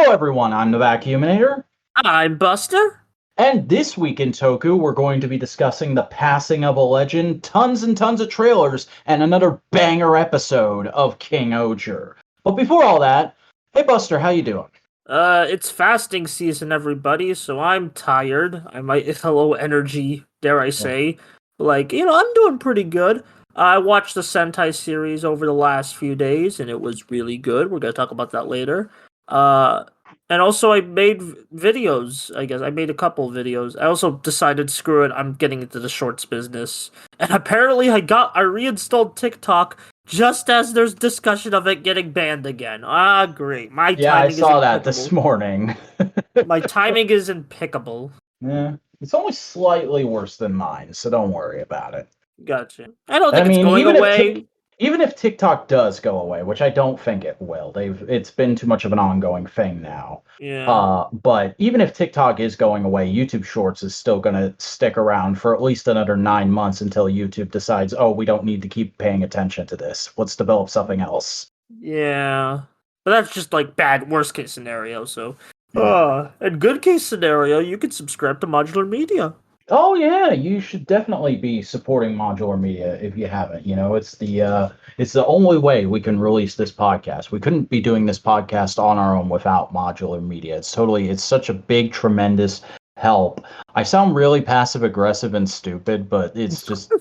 Hello everyone, I'm the Vacuuminator. I'm Buster. And this week in Toku, we're going to be discussing the passing of a legend, tons and tons of trailers, and another banger episode of King-Ohger. But before all that, hey Buster, how you doing? It's fasting season, everybody, so I'm tired. I might hit a low energy, dare I say. I'm doing pretty good. I watched the Sentai series over the last few days, and it was really good. We're gonna talk about that later. And also I made videos, I guess. I made a couple of videos. I also decided, screw it, I'm getting into the shorts business. And apparently I reinstalled TikTok just as there's discussion of it getting banned again. Ah, great. My timing I saw is that this morning. My timing is impeccable. Yeah, it's only slightly worse than mine, so don't worry about it. Gotcha. I don't think it's going away. Even if TikTok does go away, which I don't think it will, it's been too much of an ongoing thing now. Yeah. But even if TikTok is going away, YouTube Shorts is still going to stick around for at least another 9 months until YouTube decides, oh, we don't need to keep paying attention to this. Let's develop something else. Yeah. But that's just like bad worst case scenario, so. Yeah. And good case scenario, you can subscribe to Modular Media. Oh yeah, you should definitely be supporting Modular Media if you haven't. You know, it's the only way we can release this podcast. We couldn't be doing this podcast on our own without Modular Media. It's such a big, tremendous help. I sound really passive aggressive and stupid, but it's just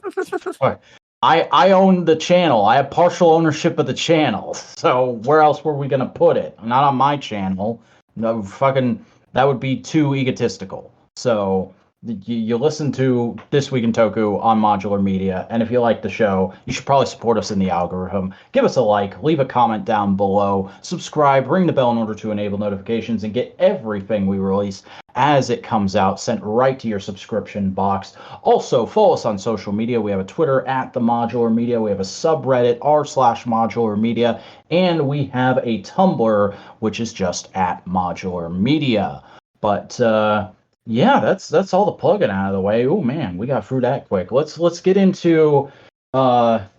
I own the channel. I have partial ownership of the channel. So where else were we gonna put it? Not on my channel. No, fucking, that would be too egotistical. So you listen to This Week in Toku on Modular Media, and if you like the show, you should probably support us in the algorithm. Give us a like, leave a comment down below, subscribe, ring the bell in order to enable notifications, and get everything we release as it comes out sent right to your subscription box. Also, follow us on social media. We have a Twitter at the Modular Media. We have a subreddit r/Modular Media, and we have a Tumblr, which is just at Modular Media. But yeah, that's all the plugging out of the way. Oh man, we got through that quick. Let's get into we got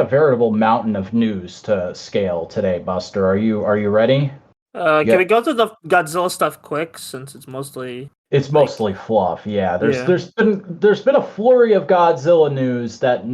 a veritable mountain of news to scale today, Buster. Are you ready? Can we go through the Godzilla stuff quick, since it's mostly fluff. Yeah, there's been a flurry of Godzilla news that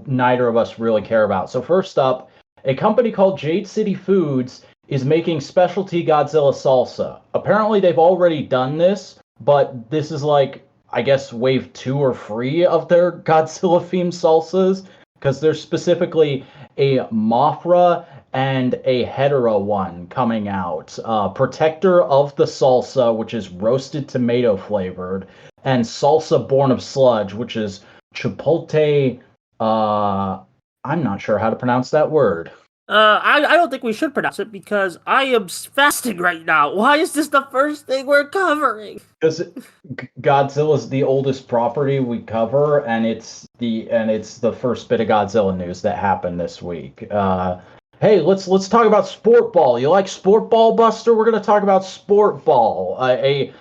neither of us really care about. So first up, a company called Jade City Foods is making specialty Godzilla salsa. Apparently, they've already done this, but this is like, I guess, wave 2 or 3 of their Godzilla-themed salsas, because there's specifically a Mothra and a Hedorah one coming out. Protector of the Salsa, which is roasted tomato flavored, and Salsa Born of Sludge, which is Chipotle, I'm not sure how to pronounce that word. I don't think we should pronounce it because I am fasting right now. Why is this the first thing we're covering? Because Godzilla's the oldest property we cover, and it's the first bit of Godzilla news that happened this week. Hey, let's talk about sport ball. You like sport ball, Buster? We're gonna talk about sport ball. A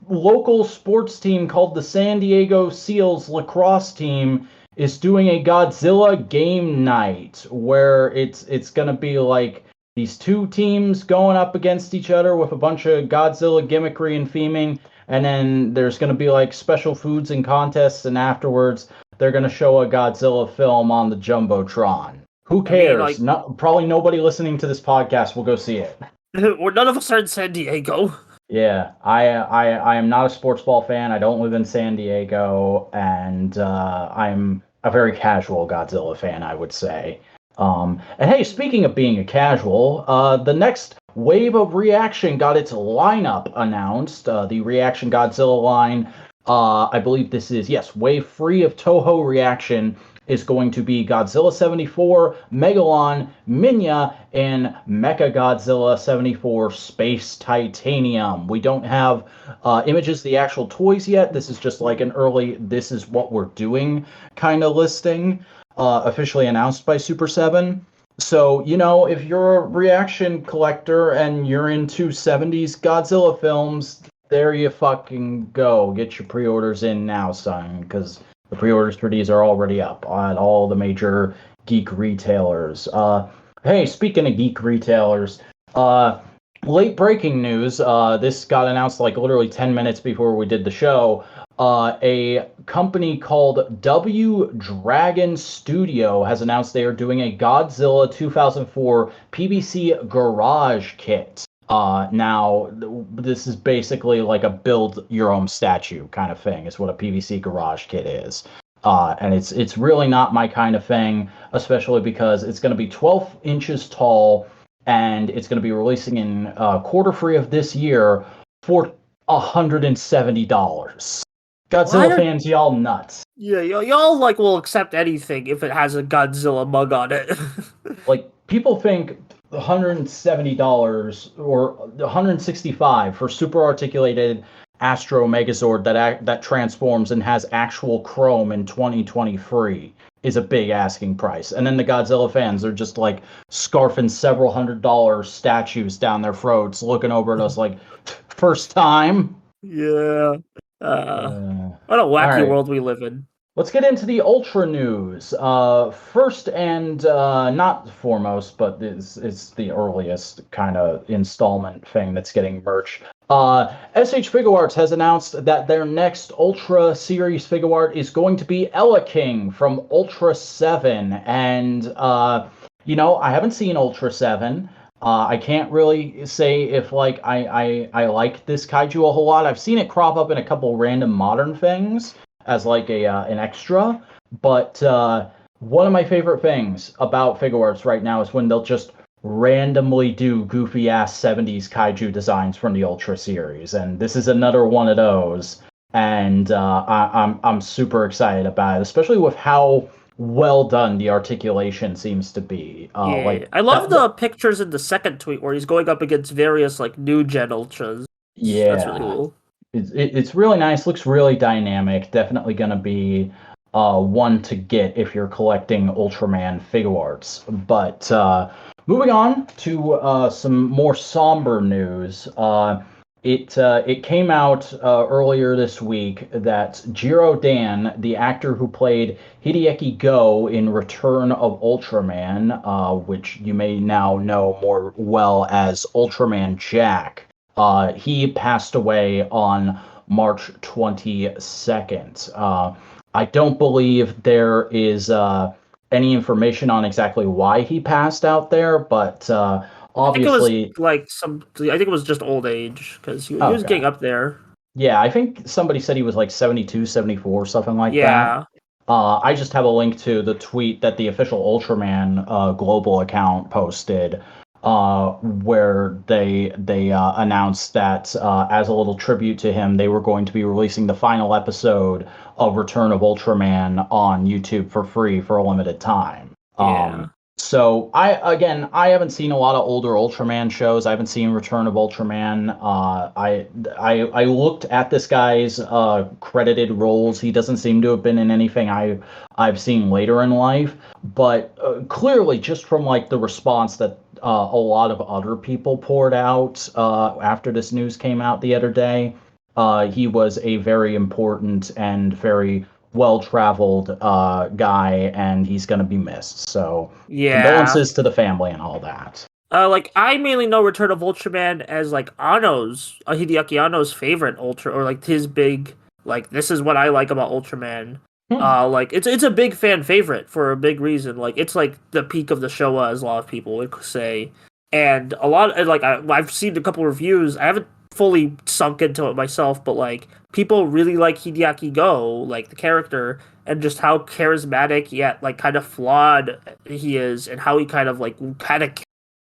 local sports team called the San Diego Seals lacrosse team is doing a Godzilla game night where it's gonna be like these two teams going up against each other with a bunch of Godzilla gimmickry and theming, and then there's gonna be like special foods and contests, and afterwards they're gonna show a Godzilla film on the Jumbotron. Who cares? Probably nobody listening to this podcast will go see it. Well, none of us are in San Diego. Yeah, I am not a sports ball fan. I don't live in San Diego, and I'm a very casual Godzilla fan, I would say. And hey, speaking of being a casual, the next wave of Reaction got its lineup announced. The Reaction Godzilla line, I believe this is, yes, wave 3 of Toho Reaction is going to be Godzilla 74, Megalon, Minya, and Mechagodzilla 74 Space Titanium. We don't have images of the actual toys yet. This is just like an early, this is what we're doing kind of listing, officially announced by Super 7. So, you know, if you're a Reaction collector and you're into 70s Godzilla films, there you fucking go. Get your pre-orders in now, son, because the pre-orders for these are already up on all the major geek retailers. Hey, speaking of geek retailers, late breaking news. This got announced like literally 10 minutes before we did the show. A company called W Dragon Studio has announced they are doing a Godzilla 2004 PVC garage kit. Now, this is basically like a build your own statue kind of thing, is what a PVC garage kit is. And it's really not my kind of thing, especially because it's going to be 12 inches tall, and it's going to be releasing in quarter 3 of this year for $170. Godzilla fans, y'all nuts. Yeah, y'all like will accept anything if it has a Godzilla mug on it. Like, people think $170 or $165 for super articulated Astro Megazord that transforms and has actual chrome in 2023 is a big asking price. And then the Godzilla fans are just like scarfing several $100 statues down their throats, looking over at us like, first time. Yeah. What a wacky world we live in. Let's get into the Ultra news. First and not foremost, but it's the earliest kind of installment thing that's getting merch. SH Figuarts has announced that their next Ultra series Figuart is going to be Eleking from Ultra 7. And, I haven't seen Ultra 7. I can't really say if like I like this kaiju a whole lot. I've seen it crop up in a couple random modern things as like an extra, but one of my favorite things about Figuarts right now is when they'll just randomly do goofy ass 70s kaiju designs from the Ultra series, and this is another one of those. And I'm super excited about it, especially with how well done the articulation seems to be. Like I love the pictures in the second tweet where he's going up against various like new gen Ultras. Yeah, that's really cool. It's really nice. Looks really dynamic. Definitely going to be one to get if you're collecting Ultraman Figuarts. But moving on to some more somber news. It came out earlier this week that Jiro Dan, the actor who played Hideaki Go in Return of Ultraman, which you may now know more well as Ultraman Jack, he passed away on March 22nd. I don't believe there is any information on exactly why he passed out there, but obviously, I think it was just old age because he was getting up there. Yeah, I think somebody said he was like 72, 74, something like that. I just have a link to the tweet that the official Ultraman global account posted, where they announced that as a little tribute to him, they were going to be releasing the final episode of Return of Ultraman on YouTube for free for a limited time. So I haven't seen a lot of older Ultraman shows. I haven't seen Return of Ultraman. I looked at this guy's credited roles. He doesn't seem to have been in anything I've seen later in life. But clearly, just from like the response that a lot of other people poured out after this news came out the other day, he was a very important and very well-traveled guy, and he's going to be missed. So condolences to the family and all that. Like I mainly know Return of Ultraman as like Hideaki Anno's favorite Ultra, or like his big like this is what I like about Ultraman. Like it's a big fan favorite for a big reason. Like it's like the peak of the Showa, as a lot of people would say. And a lot like I've seen a couple reviews. I haven't fully sunk into it myself, but like people really like Hideaki Go, like the character, and just how charismatic yet like kind of flawed he is, and how he kind of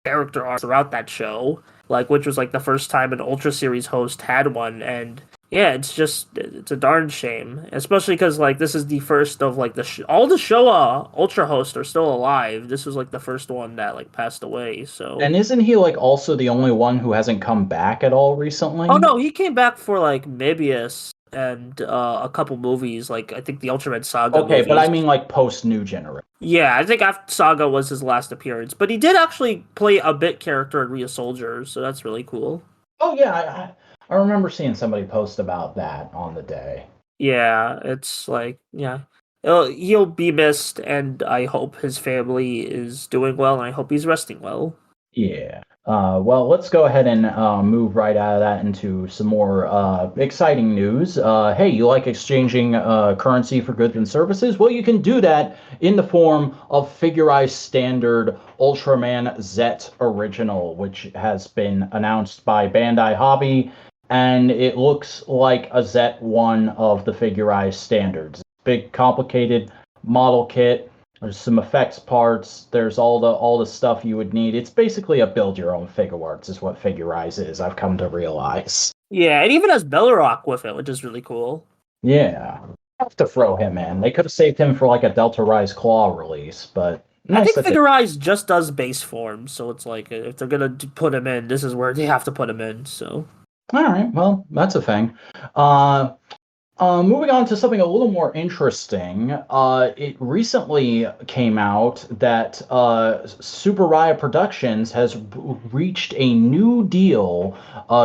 character arc throughout that show, like which was like the first time an Ultra series host had one. And yeah, it's a darn shame, especially because like this is the first of like all the Showa Ultra hosts are still alive. This was like the first one that like passed away. So, and isn't he like also the only one who hasn't come back at all recently? Oh no, he came back for like Mebius and a couple movies, like I think the Ultraman Saga. Okay, movies. But I mean like post New Generation. Yeah, I think after Saga was his last appearance, but he did actually play a bit character in ReASoldier, so that's really cool. Oh yeah, I remember seeing somebody post about that on the day. Yeah, it's like, yeah. He'll be missed, and I hope his family is doing well, and I hope he's resting well. Yeah. Well, let's go ahead and move right out of that into some more exciting news. Hey, you like exchanging currency for goods and services? Well, you can do that in the form of Figurerise Standard Ultraman Z Original, which has been announced by Bandai Hobby, and it looks like a Z1 of the Figurerise standards. Big, complicated model kit. There's some effects parts. There's all the stuff you would need. It's basically a build your own Figuarts is what Figurerise is. I've come to realize. Yeah, it even has Bellerock with it, which is really cool. Yeah, have to throw him in. They could have saved him for like a Delta Rise Claw release, but I nice think that they. Figurerise just does base form, so it's like if they're gonna put him in, this is where they have to put him in. So All right, well, that's a thing. Uh, Moving on to something a little more interesting, it recently came out that Super Raya Productions has reached a new deal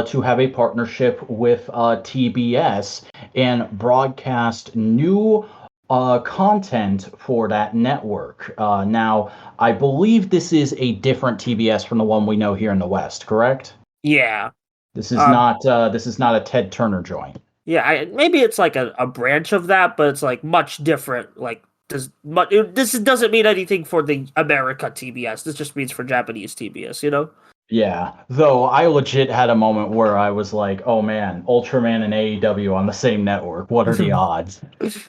to have a partnership with TBS and broadcast new content for that network. Now, I believe this is a different TBS from the one we know here in the West, correct? yeah, This is um, not a Ted Turner joint. yeah, maybe it's like a branch of that, but it's like much different. Like this doesn't mean anything for the America TBS. This just means for Japanese TBS. You know? Yeah, though I legit had a moment where I was like, "Oh man, Ultraman and AEW on the same network. What are the odds?"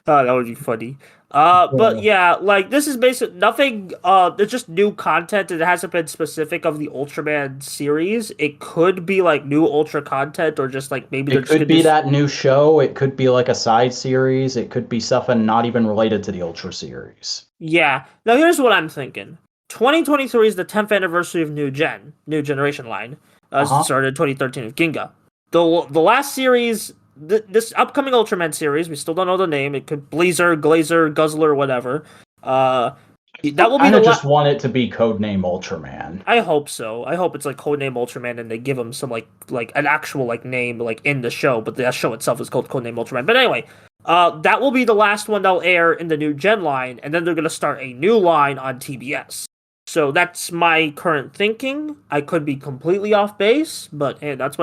Oh, that would be funny. But Uh, yeah, like this is basic nothing. It's just new content. It hasn't been specific of the Ultraman series. It could be like new Ultra content, or just like maybe they're it just could gonna be do. that new show. It could be like a side series. It could be something not even related to the Ultra series. Yeah. Now here's what I'm thinking. 2023 is the 10th anniversary of New Generation line. As it Uh-huh. started in 2013 with Ginga. The last series, this upcoming Ultraman series, we still don't know the name. It could Blazer, Glazer, Guzzler, whatever. Uh, that I will be kind the of just last. want it to be codename Ultraman. I hope so. I hope it's like Codename Ultraman and they give him some like an actual like name like in the show, but the show itself is called Codename Ultraman. But anyway, that will be the last one they'll air in the new Gen line, and then they're gonna start a new line on TBS. So that's my current thinking. I could be completely off base, but hey, that's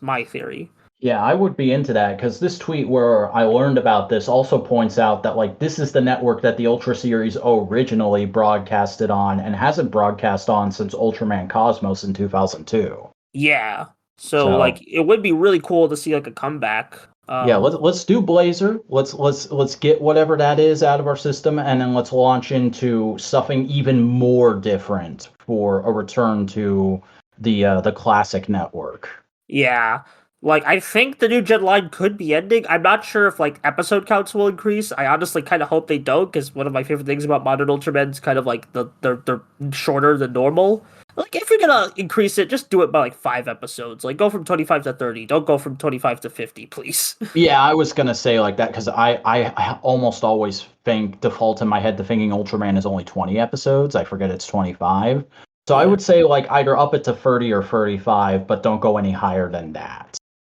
my theory. Yeah, I would be into that because this tweet where I learned about this also points out that like this is the network that the Ultra series originally broadcasted on and hasn't broadcast on since Ultraman Cosmos in 2002. Yeah. So So like it would be really cool to see like a comeback. yeah, let's do Blazer. Let's get whatever that is out of our system, and then let's launch into something even more different for a return to the classic network. Yeah. Like I think the new gen line could be ending. I'm not sure if like episode counts will increase. I honestly kind of hope they don't, because one of my favorite things about modern Ultraman is kind of like they're shorter than normal. Like if you're gonna increase it, just do it by like 5 episodes. Like go from 25 to 30. Don't go from 25 to 50, please. Yeah, I was gonna say like that because I almost always think default in my head to thinking Ultraman is only 20 episodes. I forget it's 25. So I Yeah. would say like either up it to 30 or 35, but don't go any higher than that.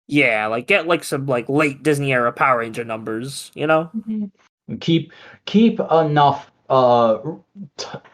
Yeah, like get like some like late Disney era Power Ranger numbers, you know? Mhm. Keep keep enough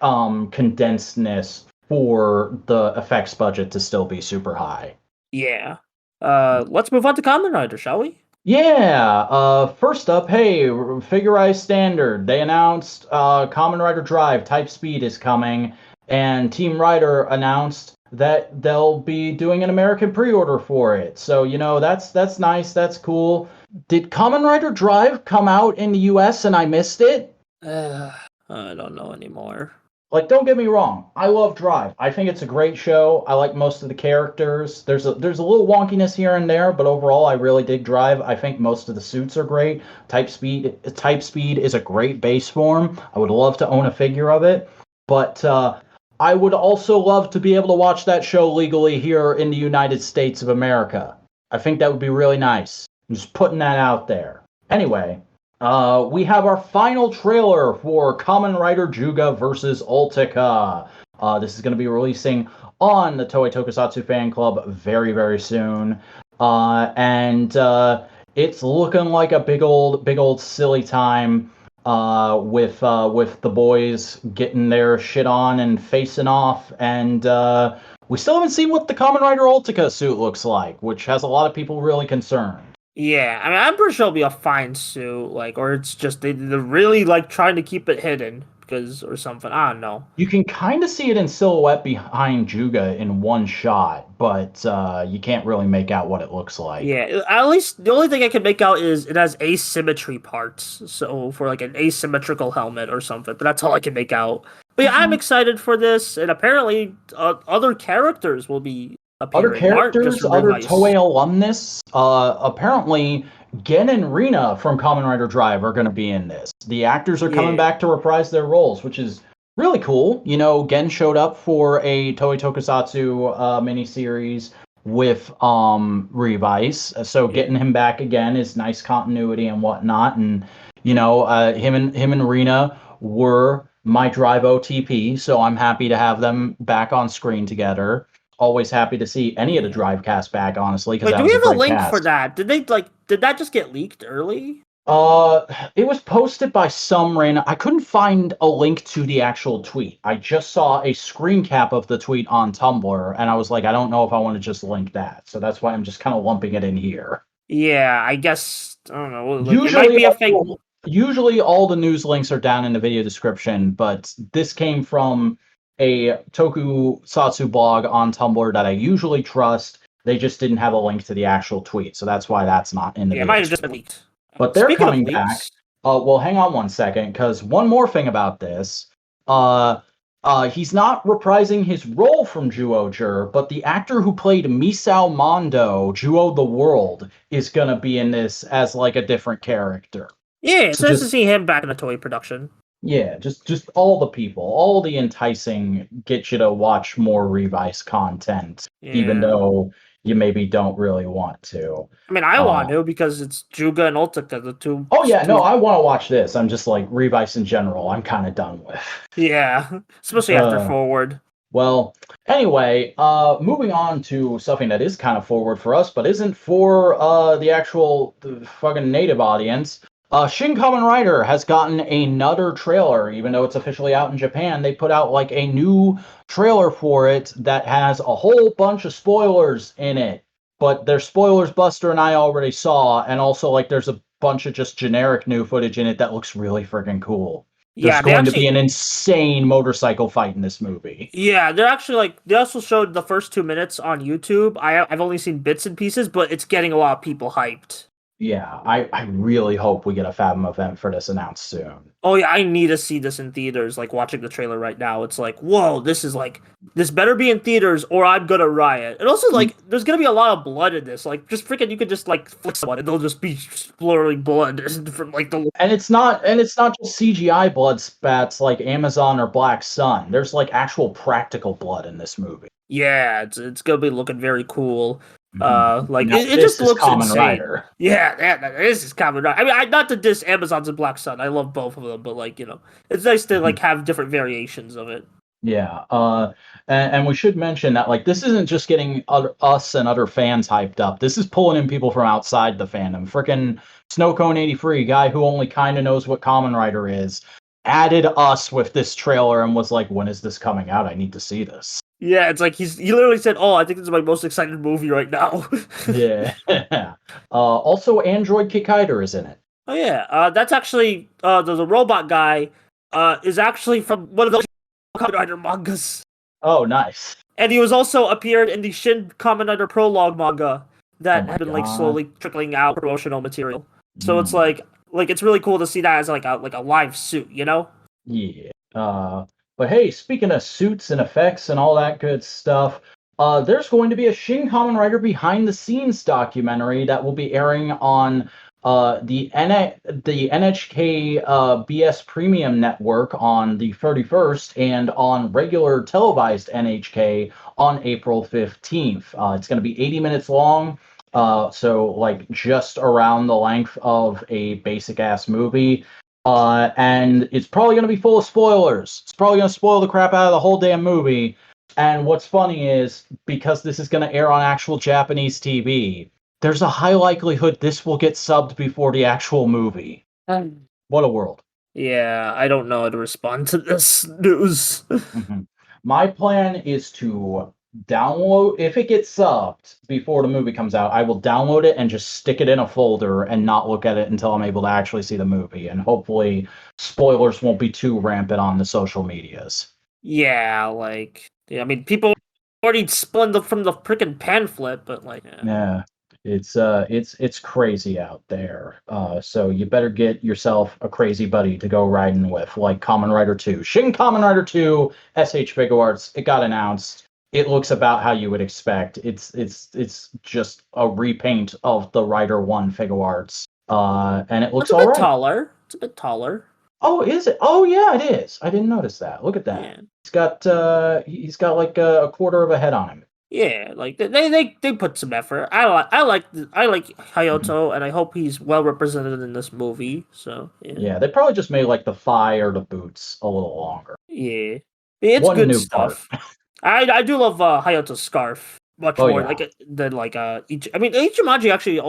condensedness for the effects budget to still be super high. Yeah. Let's move on to Kamen Rider, shall we? Yeah, first up, hey, Figurerise Standard. They announced Kamen Rider Drive Type Speed is coming, and Team Rider announced that they'll be doing an American pre-order for it. So, that's nice, that's cool. Did Kamen Rider Drive come out in the US and I missed it? Uh, I don't know anymore. Like, don't get me wrong, I love Drive. I think it's a great show. I like most of the characters. There's a little wonkiness here and there, but overall, I really dig Drive. I think most of the suits are great. Type Speed is a great base form. I would love to own a figure of it, but I would also love to be able to watch that show legally here in the United States of America. I think that would be really nice. I'm just putting that out there. Anyway, we have our final trailer for Kamen Rider Juuga versus Olteca. This is going to be releasing on the Toei Tokusatsu fan club very, very soon. And it's looking like a big old silly time. with the boys getting their shit on and facing off, and we still haven't seen what the Kamen Rider Olteca suit looks like, which has a lot of people really concerned. Yeah, I mean, I'm pretty sure it'll be a fine suit, like, or it's just they're really like trying to keep it hidden because or something. I don't know. You can kind of see it in silhouette behind Juuga in one shot, but you can't really make out what it looks like. Yeah, at least the only thing I can make out is it has asymmetry parts, so for like an asymmetrical helmet or something. But that's all I can make out. But yeah, I'm excited for this, and apparently other characters will be Other appearing. characters, other Toei alumnus, apparently Gen and Rina from Kamen Rider Drive are going to be in this. The actors are coming back to reprise their roles, which is really cool. You know, Gen showed up for a Toei Tokusatsu miniseries with Revice, so getting him back again is nice continuity and whatnot. And you know, him and Rina were my Drive OTP, so I'm happy to have them back on screen together. Always happy to see any of the Drive cast back, honestly. Wait, do we have a link for that? Did that just get leaked early? It was posted by some random. I couldn't find a link to the actual tweet. I just saw a screen cap of the tweet on Tumblr, and I was like, I don't know if I want to just link that. So that's why I'm just kind of lumping it in here. Yeah, I guess I don't know. Like, usually, it might be a fake. Usually, all the news links are down in the video description, but this came from a Tokusatsu blog on Tumblr that I usually trust. They just didn't have a link to the actual tweet, so that's why that's not in the video. It might have just been leaked. But they're coming back. Well, hang on one second, because one more thing about this. He's not reprising his role from Juuga, but the actor who played Misao Mondo, Juo the World, is going to be in this as like a different character. Yeah, it's nice to see him back in a Toei production. Yeah, just all the people, all the enticing get you to watch more Revice content, even though you maybe don't really want to. I mean, I want to because it's Juuga and Olteca, the two. Oh yeah, no, I want to watch this. I'm just like Revice in general. I'm kind of done with. Yeah, especially after Forward. Well, anyway, moving on to something that is kind of forward for us, but isn't for the fucking native audience. Shin Kamen Rider has gotten another trailer, even though it's officially out in Japan. They put out like a new trailer for it that has a whole bunch of spoilers in it. But there's spoilers Buster and I already saw, and also like there's a bunch of just generic new footage in it that looks really freaking cool. There's going to be an insane motorcycle fight in this movie. Yeah, they're actually they also showed the first 2 minutes on YouTube. I've only seen bits and pieces, but it's getting a lot of people hyped. Yeah, I really hope we get a Fathom event for this announced soon. Oh yeah, I need to see this in theaters. Like watching the trailer right now, it's like, whoa, this better be in theaters or I'm gonna riot. And also there's gonna be a lot of blood in this. Like just freaking, you could just flick someone and they'll just be splurting blood from the. And it's not just CGI blood spats like Amazon or Black Sun. There's actual practical blood in this movie. Yeah, it's gonna be looking very cool. It just looks insane. Rider. Yeah, this is Kamen Rider. I mean, not to diss Amazons and Black Sun. I love both of them, but it's nice to have different variations of it. Yeah, and we should mention that this isn't just getting us and other fans hyped up. This is pulling in people from outside the fandom. Frickin' Snowcone83, guy who only kind of knows what Kamen Rider is, added us with this trailer and was like, "When is this coming out? I need to see this." Yeah, it's he literally said, "Oh, I think this is my most excited movie right now." Yeah. Also, Android Kikaider is in it. Oh yeah, that's actually the robot guy is actually from one of those Kamen Rider mangas. Oh, nice. And he was also appeared in the Shin Kamen Rider prologue manga that had been slowly trickling out promotional material. So it's it's really cool to see that as a live suit, you know? Yeah. But hey, speaking of suits and effects and all that good stuff, there's going to be a Shin Kamen Rider behind-the-scenes documentary that will be airing on the NHK BS Premium Network on the 31st and on regular televised NHK on April 15th. It's going to be 80 minutes long, so just around the length of a basic-ass movie. And it's probably going to be full of spoilers. It's probably going to spoil the crap out of the whole damn movie. And what's funny is, because this is going to air on actual Japanese TV, there's a high likelihood this will get subbed before the actual movie. What a world. Yeah, I don't know how to respond to this news. Mhm. My plan is to download, if it gets subbed before the movie comes out, I will download it and just stick it in a folder and not look at it until I'm able to actually see the movie. And hopefully, spoilers won't be too rampant on the social medias. Yeah, I mean, people already spun from the freaking pamphlet, but yeah. Yeah, it's crazy out there. So you better get yourself a crazy buddy to go riding with, like Kamen Rider 2. Shin Kamen Rider 2, SH Figuarts, it got announced. It looks about how you would expect. It's just a repaint of the Rider 1 Figuarts. And it looks It's a all bit right. taller. It's a bit taller. Oh, is it? Oh yeah, it is. I didn't notice that. Look at that. Yeah. He's got like a quarter of a head on him. Yeah, like they put some effort. I like Hayato, and I hope he's well represented in this movie. So Yeah, they probably just made like the thigh or the boots a little longer. yeah, it's One good new stuff. I do love Hayato's scarf much Oh, more yeah. than Ichimaji actually.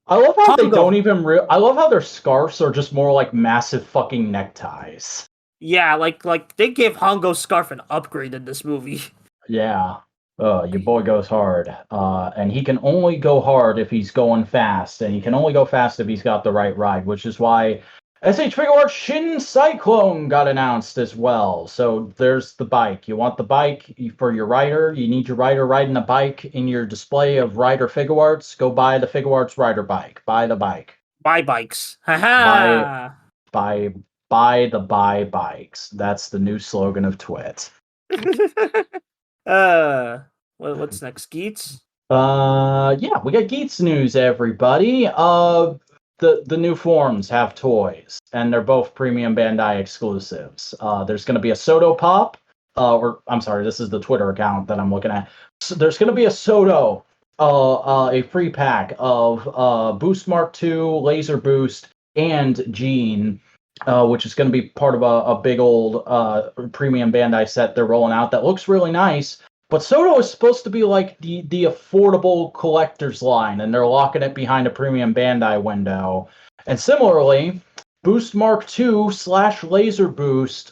I love how they Hongo. don't even I love how their scarves are just more like massive fucking neckties. Yeah, like they gave Hongo's scarf an upgrade in this movie. Yeah. Your boy goes hard. And he can only go hard if he's going fast, and he can only go fast if he's got the right ride, which is why SH Figuarts Shin Cyclone got announced as well. So there's the bike. You want the bike for your rider. You need your rider riding a bike in your display of rider Figuarts. Go buy the Figuarts rider bike. Buy the bike. Buy bikes. Haha. Buy the buy bikes. That's the new slogan of TWIT. What's next, Geets? Yeah, we got Geets news, everybody. The new forms have toys, and they're both premium Bandai exclusives. There's going to be a Soto Pop, or I'm sorry, this is the Twitter account that I'm looking at. So there's going to be a Soto, a free pack of Boost Mark II, Laser Boost, and Gene, which is going to be part of a big old premium Bandai set they're rolling out that looks really nice. But Soto is supposed to be like the affordable collector's line, and they're locking it behind a premium Bandai window. And similarly, Boost Mark II / Laser Boost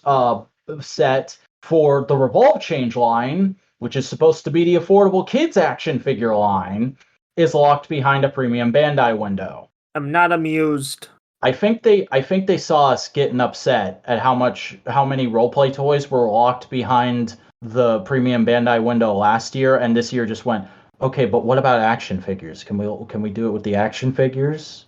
set for the Revolve Change line, which is supposed to be the affordable kids action figure line, is locked behind a premium Bandai window. I'm not amused. I think they saw us getting upset at how many roleplay toys were locked behind the premium Bandai window last year, and this year just went, okay, but what about action figures? Can we do it with the action figures?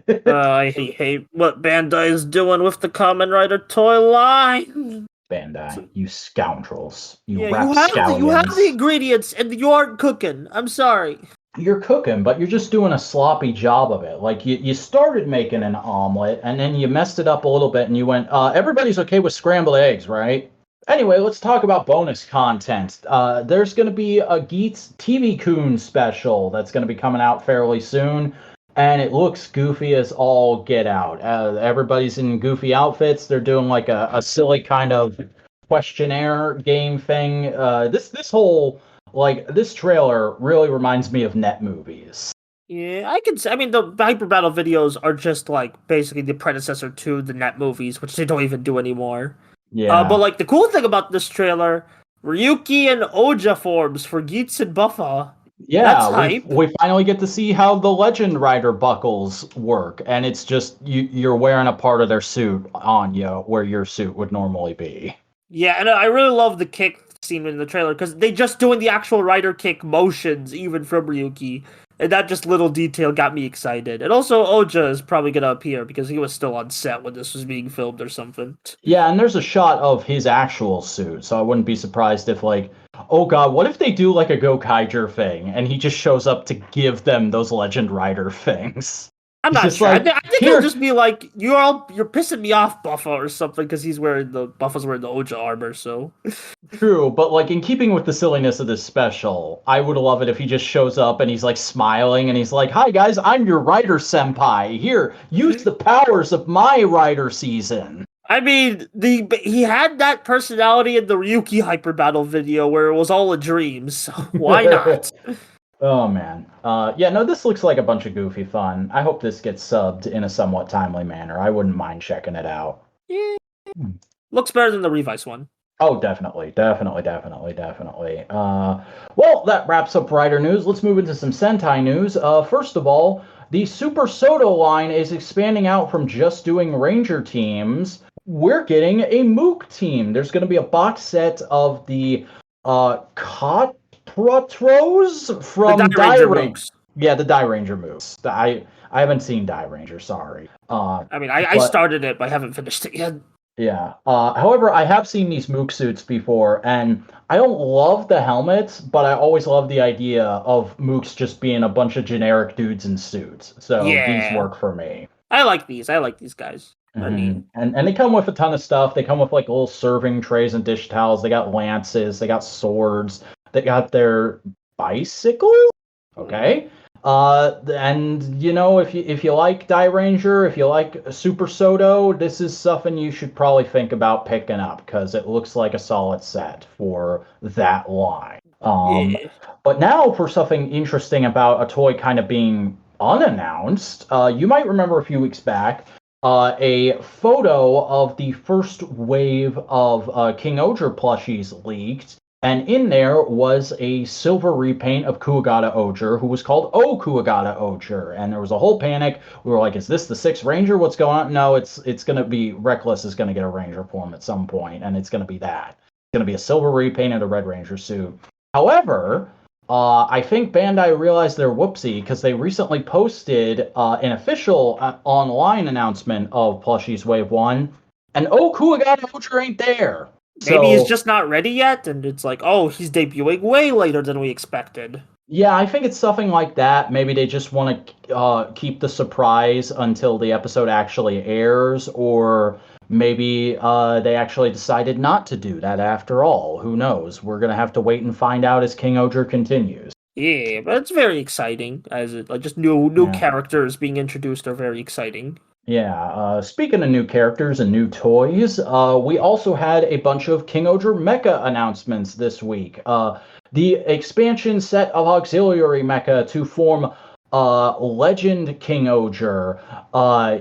I hate what Bandai is doing with the Kamen Rider toy line. Bandai, you scoundrels, you have the ingredients and you aren't cooking. I'm sorry. You're cooking, but you're just doing a sloppy job of it. Like you started making an omelet, and then you messed it up a little bit, and you went, everybody's okay with scrambled eggs, right? Anyway, let's talk about bonus content. There's going to be a Geets TV Coon special that's going to be coming out fairly soon, and it looks goofy as all get out. Everybody's in goofy outfits. They're doing like a silly kind of questionnaire game thing. This trailer really reminds me of net movies. Yeah, I mean, the Hyper Battle videos are just like basically the predecessor to the net movies, which they don't even do anymore. Yeah. But like the cool thing about this trailer, Ryuki and Oja forms for Geets and Buffa. Yeah, that's hype. We finally get to see how the Legend Rider buckles work, and it's just you're wearing a part of their suit on you where your suit would normally be. Yeah, and I really love the kick scene in the trailer because they just doing the actual rider kick motions even from Ryuki. And that just little detail got me excited. And also, Oja is probably going to appear because he was still on set when this was being filmed or something. Yeah, and there's a shot of his actual suit, so I wouldn't be surprised if, like, oh god, what if they do, like, a Gokaiger thing, and he just shows up to give them those Legend Rider things? I'm not sure. Like, I think he'll just be like, you're pissing me off, Buffa, or something, because Buffa's wearing the Oja armor, so. True, but like in keeping with the silliness of this special, I would love it if he just shows up and he's like smiling and he's like, "Hi guys, I'm your Rider Senpai. Here, use the powers of my Rider season." I mean, he had that personality in the Ryuki Hyper Battle video where it was all a dream, so why not? Oh man. Yeah, no, this looks like a bunch of goofy fun. I hope this gets subbed in a somewhat timely manner. I wouldn't mind checking it out. Yeah. Hmm. Looks better than the Revice one. Oh, definitely, definitely, definitely, definitely. Well, that wraps up Rider news. Let's move into some Sentai news. First of all, the Super Soto line is expanding out from just doing Ranger teams. We're getting a Mook team. There's going to be a box set of the Cotratros The from Die Ranger Ranger. mooks. Yeah, the Die Ranger Mooks. I haven't seen Die Ranger, sorry. I mean, I But started it, but I haven't finished it yet. yeah. However, I have seen these Mook suits before, and I don't love the helmets, but I always love the idea of Mooks just being a bunch of generic dudes in suits. So these Yeah. work for me. I like these. I like these guys. They're neat. And they come with a ton of stuff. They come with like little serving trays and dish towels. They got lances. They got swords. They got their bicycles. Okay. And you know, if you like Die Ranger, if you like Super Soto, this is something you should probably think about picking up because it looks like a solid set for that line. Yeah. But now for something interesting about a toy kind of being unannounced, you might remember a few weeks back, a photo of the first wave of King-Ohger plushies leaked. And in there was a silver repaint of Kuwagata-Ohger, who was called O Kuwagata-Ohger. And there was a whole panic. We were like, is this the sixth Ranger? What's going on? No, it's going to be, Reckless is going to get a Ranger form at some point, and it's going to be that. It's going to be a silver repaint and a Red Ranger suit. However, I think Bandai realized their whoopsie because they recently posted an official online announcement of Plushies Wave 1, and O Kuwagata-Ohger ain't there. Maybe he's So, just not ready yet, and it's like, oh, he's debuting way later than we expected. yeah, I think it's something like that. Maybe they just want to keep the surprise until the episode actually airs, or maybe they actually decided not to do that after all. Who knows? We're going to have to wait and find out as King-Ohger continues. Yeah, but it's very exciting. As it like just new characters being introduced are very exciting. Yeah, speaking of new characters and new toys, we also had a bunch of King-Ohger mecha announcements this week. The expansion set of auxiliary mecha to form Legend King-Ohger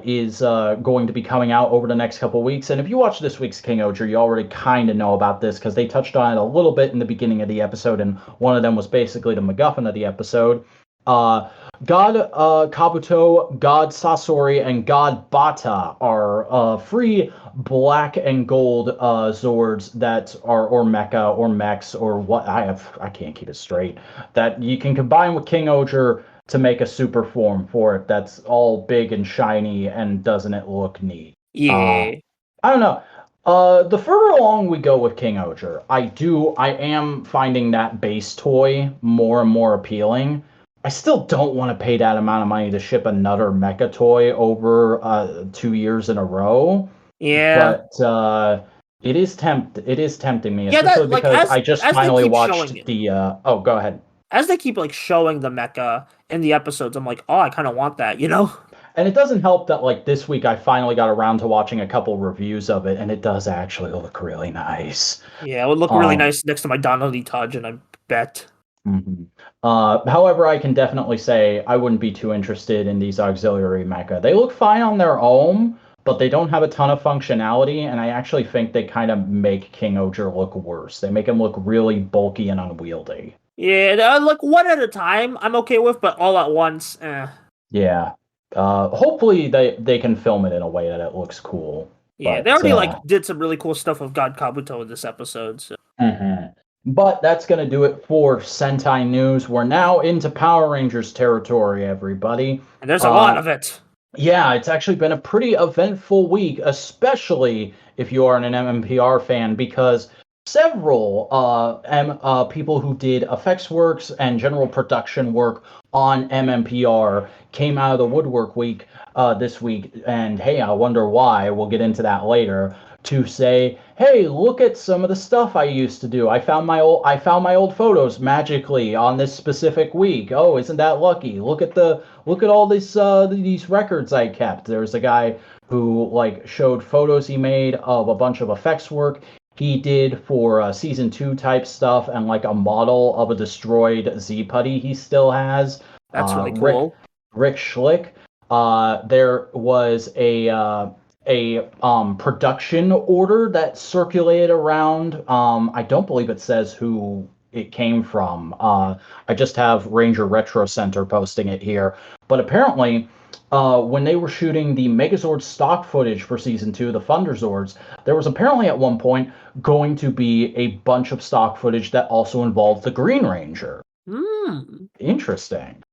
is going to be coming out over the next couple weeks. And if you watch this week's King-Ohger, you already kind of know about this because they touched on it a little bit in the beginning of the episode, and one of them was basically the MacGuffin of the episode. God Kabuto, God Sasori, and God Bata are free black and gold Zords that are or mecha or mechs or what I can't keep it straight that you can combine with King-Ohger to make a super form for it that's all big and shiny and doesn't it look neat? Yeah. I don't know. The further along we go with King-Ohger, I am finding that base toy more and more appealing. I still don't want to pay that amount of money to ship another mecha toy over 2 years in a row. Yeah. But it is tempting me, Yeah, especially that like because I just as they finally keep watched showing it. the oh, go ahead. As they keep like showing the mecha in the episodes, I'm like, oh, I kind of want that, you know? And it doesn't help that like this week I finally got around to watching a couple reviews of it, and it does actually look really nice. Yeah, it would look really nice next to my Donnelly Tajin, I bet. Mm-hmm. However, I can definitely say I wouldn't be too interested in these auxiliary mecha. They look fine on their own, but they don't have a ton of functionality, and I actually think they kind of make King-Ohger look worse. They make him look really bulky and unwieldy. Yeah, like one at a time, I'm okay with, but all at once, eh. Yeah. Hopefully they can film it in a way that it looks cool. Yeah, But, they already like did some really cool stuff with God Kabuto in this episode. So. But that's going to do it for Sentai news. We're now into Power Rangers territory, everybody. And there's a lot of it. Yeah, it's actually been a pretty eventful week, especially if you are an MMPR fan, because several people who did effects works and general production work on MMPR came out of the woodwork week this week. And hey, I wonder why. We'll get into that later. To say, hey, look at some of the stuff I used to do. I found my old photos magically on this specific week. Oh, isn't that lucky? Look at all these records I kept. There's a guy who like showed photos he made of a bunch of effects work he did for season 2 type stuff, and like a model of a destroyed Z-Putty he still has. That's really cool. Rick Schlick. There was a production order that circulated around. I don't believe it says who it came from. I just have Ranger Retro Center posting it here. But apparently, when they were shooting the Megazord stock footage for season 2, the Thunderzords, there was apparently at one point going to be a bunch of stock footage that also involved the Green Ranger. Interesting.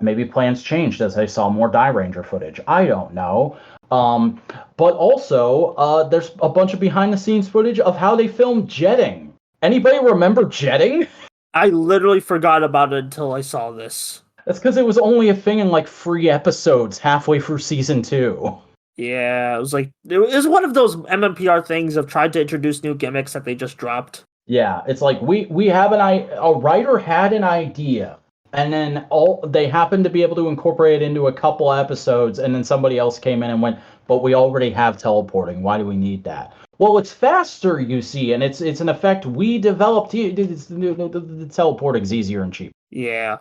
Maybe plans changed as they saw more Die Ranger footage. I don't know. But also, there's a bunch of behind-the-scenes footage of how they filmed jetting. Anybody remember jetting? I literally forgot about it until I saw this. That's because it was only a thing in like 3 episodes halfway through season 2. Yeah, it was like it was one of those MMPR things of trying to introduce new gimmicks that they just dropped. Yeah, it's like we have a writer had an idea, and then they happened to be able to incorporate it into a couple episodes, and then somebody else came in and went, but we already have teleporting. Why do we need that? Well, it's faster, you see, and it's an effect we developed. The teleporting's easier and cheaper. Yeah.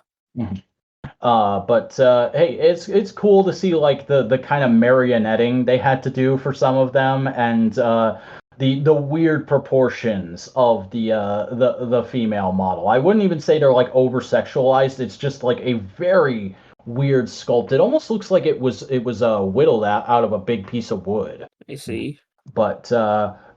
But hey, it's cool to see like the kind of marionetting they had to do for some of them, and the weird proportions of the female model. I wouldn't even say they're like over sexualized. It's just like a very weird sculpt. It almost looks like it was whittled out of a big piece of wood. I see. But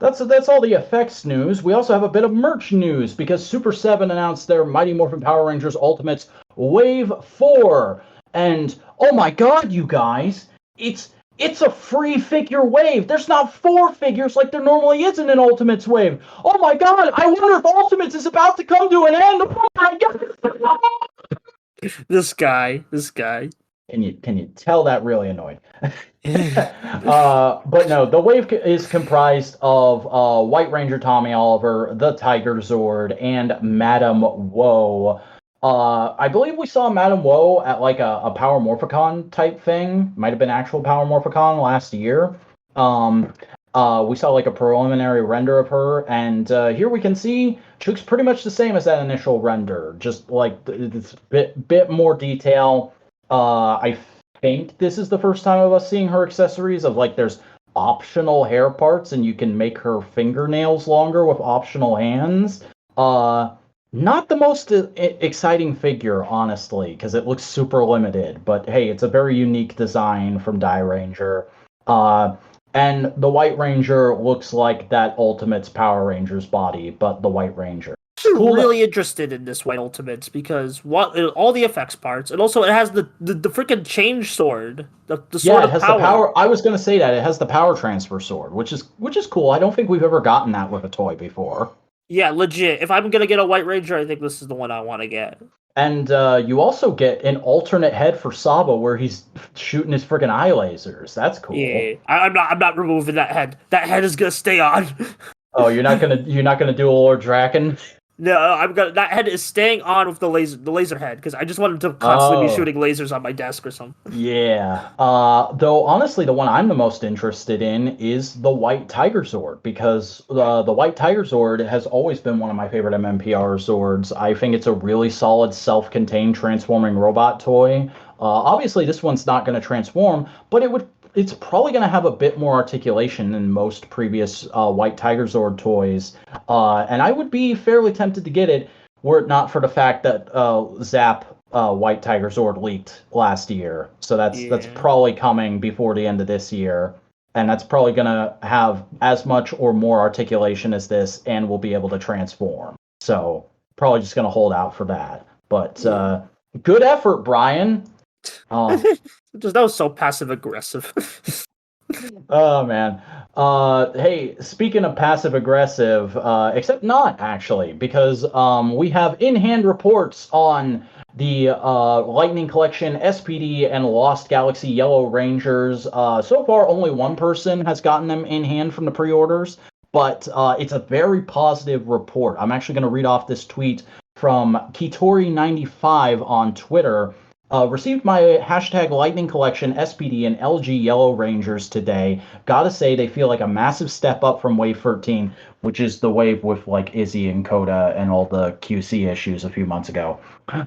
that's all the effects news. We also have a bit of merch news because Super 7 announced their Mighty Morphin Power Rangers Ultimates Wave 4. And oh my god, you guys, it's a free figure wave. There's not 4 figures like there normally is in an Ultimates wave. Oh my god, I wonder if Ultimates is about to come to an end. Oh my god. This guy. Can you tell that really annoyed? But no, the wave is comprised of White Ranger Tommy Oliver, the Tiger Zord, and Madame Woe. I believe we saw Madame Woe at like a Power Morphicon type thing. Might have been actual Power Morphicon last year. We saw like a preliminary render of her, and here we can see she looks pretty much the same as that initial render, just like it's bit more detail. I think this is the first time of us seeing her accessories of like there's optional hair parts and you can make her fingernails longer with optional hands. Not the most exciting figure, honestly, because it looks super limited, but hey, it's a very unique design from Die Ranger. And the White Ranger looks like that Ultimates Power Ranger's body, but the White Ranger. I'm really interested in this White Ultimates because all the effects parts, and also it has the freaking change sword. The sword it has power. the power. I was going to say that it has the power transfer sword, which is cool. I don't think we've ever gotten that with a toy before. Yeah, legit. If I'm gonna get a White Ranger, I think this is the one I want to get. And you also get an alternate head for Saba where he's shooting his freaking eye lasers. That's cool. Yeah, I'm not removing that head. That head is gonna stay on. Oh, you're not gonna do a Lord Draken? No, that head is staying on with the laser head because I just want him to constantly be shooting lasers on my desk or something. Yeah. Though honestly, the one I'm the most interested in is the White Tiger Zord because the White Tiger Zord has always been one of my favorite MMPR Zords. I think it's a really solid self-contained transforming robot toy. Obviously, this one's not going to transform, but it's probably going to have a bit more articulation than most previous White Tiger Zord toys. And I would be fairly tempted to get it were it not for the fact that Zap White Tiger Zord leaked last year. So that's probably coming before the end of this year. And that's probably going to have as much or more articulation as this and will be able to transform. So probably just going to hold out for that. But good effort, Brian. That was so passive aggressive. Oh man. Hey, speaking of passive aggressive, except not actually, because we have in-hand reports on the Lightning Collection SPD and Lost Galaxy Yellow Rangers. So far, only one person has gotten them in hand from the pre-orders, but it's a very positive report. I'm actually going to read off this tweet from Kitori95 on Twitter. Received my hashtag Lightning Collection SPD and LG Yellow Rangers today. Gotta say, they feel like a massive step up from Wave 13, which is the wave with like Izzy and Coda and all the QC issues a few months ago.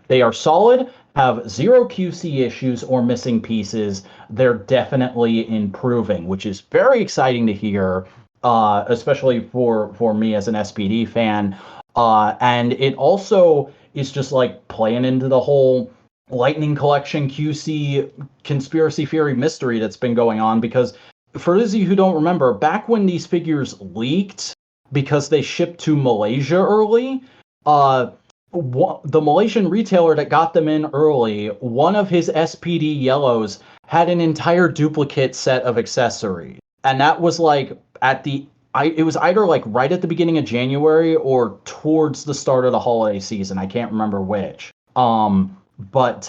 They are solid, have zero QC issues or missing pieces. They're definitely improving, which is very exciting to hear, especially for me as an SPD fan. And it also is just like playing into the whole Lightning Collection QC conspiracy theory mystery that's been going on, because for those of you who don't remember, back when these figures leaked because they shipped to Malaysia early, the Malaysian retailer that got them in early, one of his SPD yellows had an entire duplicate set of accessories. And that was like it was either like right at the beginning of January or towards the start of the holiday season. I can't remember which. But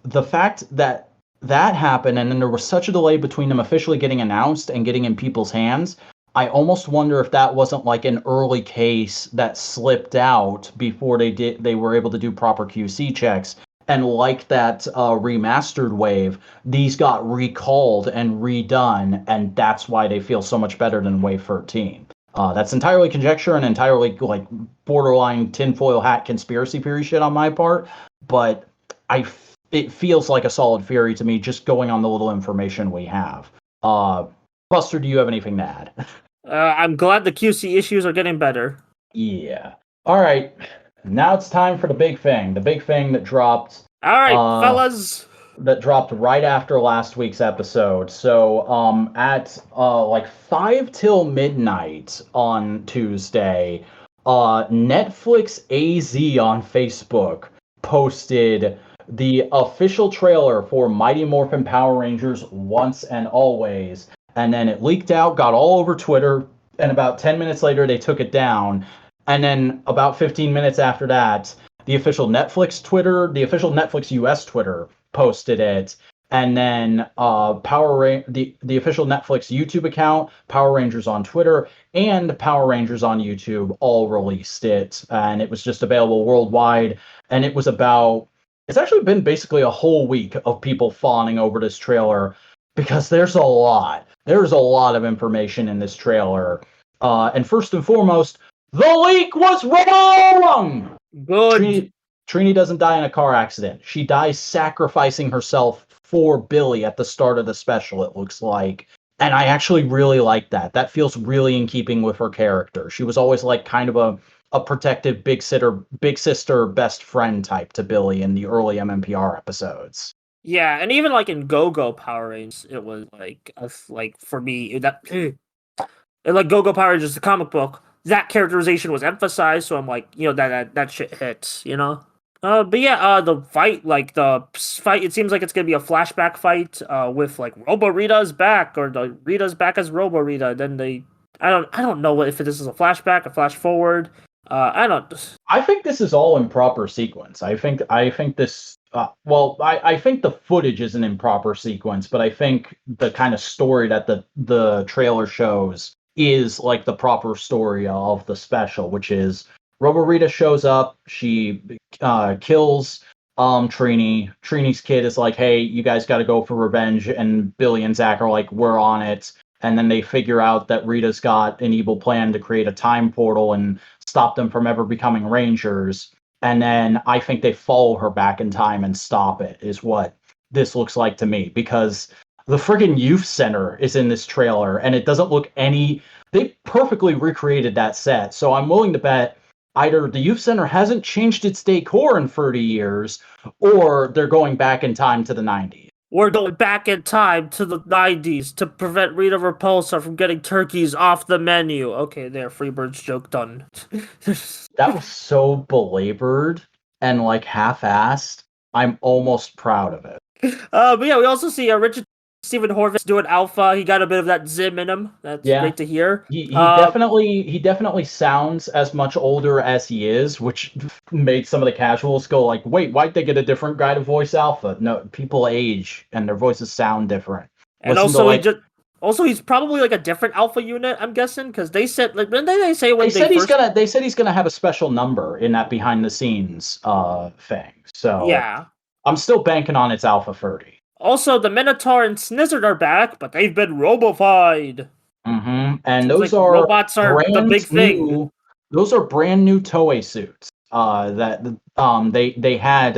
the fact that that happened, and then there was such a delay between them officially getting announced and getting in people's hands, I almost wonder if that wasn't like an early case that slipped out before they were able to do proper QC checks. And like that remastered wave, these got recalled and redone, and that's why they feel so much better than Wave 13. That's entirely conjecture and entirely like borderline tinfoil hat conspiracy theory shit on my part, but it feels like a solid theory to me just going on the little information we have. Buster, do you have anything to add? I'm glad the QC issues are getting better. Yeah. All right. Now it's time for the big thing. The big thing that dropped. All right, fellas. That dropped right after last week's episode. So at like 5 till midnight on Tuesday, Netflix AZ on Facebook posted the official trailer for Mighty Morphin Power Rangers Once and Always. And then it leaked out, got all over Twitter, and about 10 minutes later they took it down. And then about 15 minutes after that, the official Netflix US Twitter posted it. And then the official Netflix YouTube account, Power Rangers on Twitter, and Power Rangers on YouTube all released it. And it was just available worldwide. And it's actually been basically a whole week of people fawning over this trailer, because there's a lot of information in this trailer. And first and foremost, the leak was wrong! Good. Trini doesn't die in a car accident. She dies sacrificing herself for Billy at the start of the special, it looks like. And I actually really like that. That feels really in keeping with her character. She was always like kind of a protective big sister, best friend type to Billy in the early MMPR episodes. Yeah, and even like in Go-Go Power Rangers, it was like for me that like Go-Go Power Rangers, the comic book, that characterization was emphasized. So I'm like, that shit hits, But yeah, the fight, it seems like it's gonna be a flashback fight, with like Robo Rita's back, or the Rita's back as Robo Rita. Then I don't know if this is a flashback, a flash forward. I think this is all in proper sequence. I think this. I think the footage is an improper sequence, but I think the kind of story that the trailer shows is like the proper story of the special, which is Robo Rita shows up, she kills Trini. Trini's kid is like, hey, you guys got to go for revenge, and Billy and Zach are like, we're on it. And then they figure out that Rita's got an evil plan to create a time portal and stop them from ever becoming Rangers. And then I think they follow her back in time and stop it, is what this looks like to me. Because the friggin' youth center is in this trailer, and it doesn't look they perfectly recreated that set. So I'm willing to bet either the youth center hasn't changed its decor in 30 years, or they're going back in time to the 90s. We're going back in time to the 90s to prevent Rita Repulsa from getting turkeys off the menu. Okay, there, Freebird's joke done. That was so belabored and like half-assed. I'm almost proud of it. But yeah, we also see Richard Stephen Horvitz doing Alpha. He got a bit of that Zim in him. That's great to hear. He definitely sounds as much older as he is, which made some of the casuals go like, wait, why'd they get a different guy to voice Alpha? No, people age and their voices sound different. And he's probably like a different Alpha unit, I'm guessing, because they said they said he's gonna have a special number in that behind the scenes thing. So yeah. I'm still banking on its Alpha 30. Also, the Minotaur and Snizzard are back, but they've been robofied. And Seems those like are robots are the big thing. Those are brand new Toei suits that they had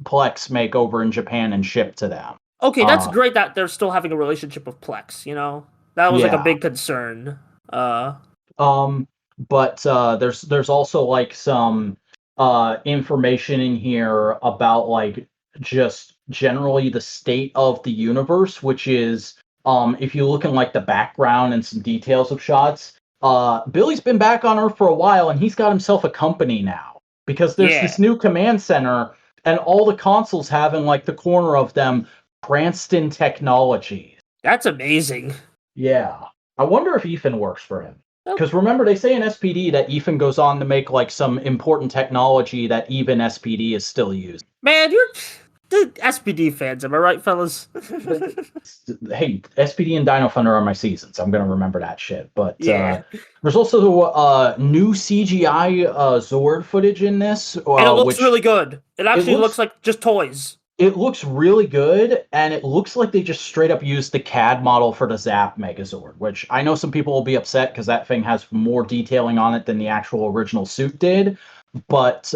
Plex make over in Japan and ship to them. Okay, that's great that they're still having a relationship with Plex, you know? That was like a big concern. But there's also like some information in here about like just generally the state of the universe, which is if you look in like the background and some details of shots, Billy's been back on Earth for a while and he's got himself a company now because there's this new command center and all the consoles have in like the corner of them Cranston Technologies. That's amazing. Yeah. I wonder if Ethan works for him. Because remember, they say in SPD that Ethan goes on to make like some important technology that even SPD is still using. Man, you're the SPD fans, am I right, fellas? Hey, SPD and Dino Thunder are my seasons. I'm gonna remember that shit. But there's also new CGI Zord footage in this, and it looks really good. It actually looks like just toys. It looks really good, and it looks like they just straight up used the CAD model for the Zap Megazord, which I know some people will be upset because that thing has more detailing on it than the actual original suit did, but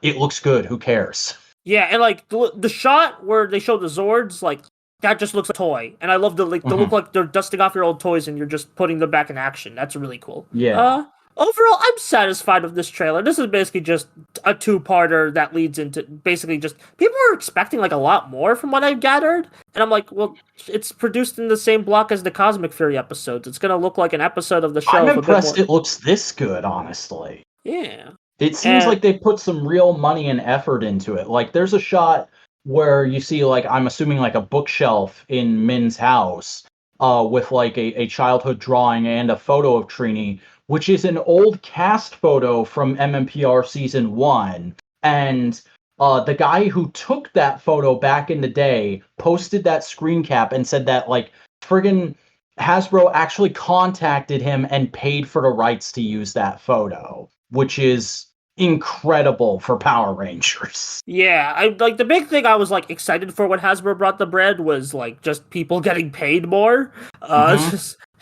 it looks good. Who cares? Yeah, and like the shot where they show the Zords, like that just looks like a toy, and I love the look like they're dusting off your old toys and you're just putting them back in action. That's really cool. Yeah. Overall, I'm satisfied with this trailer. This is basically just a two-parter that leads into basically just people are expecting like a lot more from what I've gathered, and I'm like, well, it's produced in the same block as the Cosmic Fury episodes. It's gonna look like an episode of the show. I'm impressed it looks this good, honestly. Yeah. It seems like they put some real money and effort into it. Like, there's a shot where you see, like, I'm assuming like a bookshelf in Min's house, with like a childhood drawing and a photo of Trini, which is an old cast photo from MMPR season 1. And the guy who took that photo back in the day posted that screen cap and said that like friggin' Hasbro actually contacted him and paid for the rights to use that photo, which is incredible for Power Rangers. Yeah, I like the big thing I was like excited for when Hasbro brought the bread was like just people getting paid more.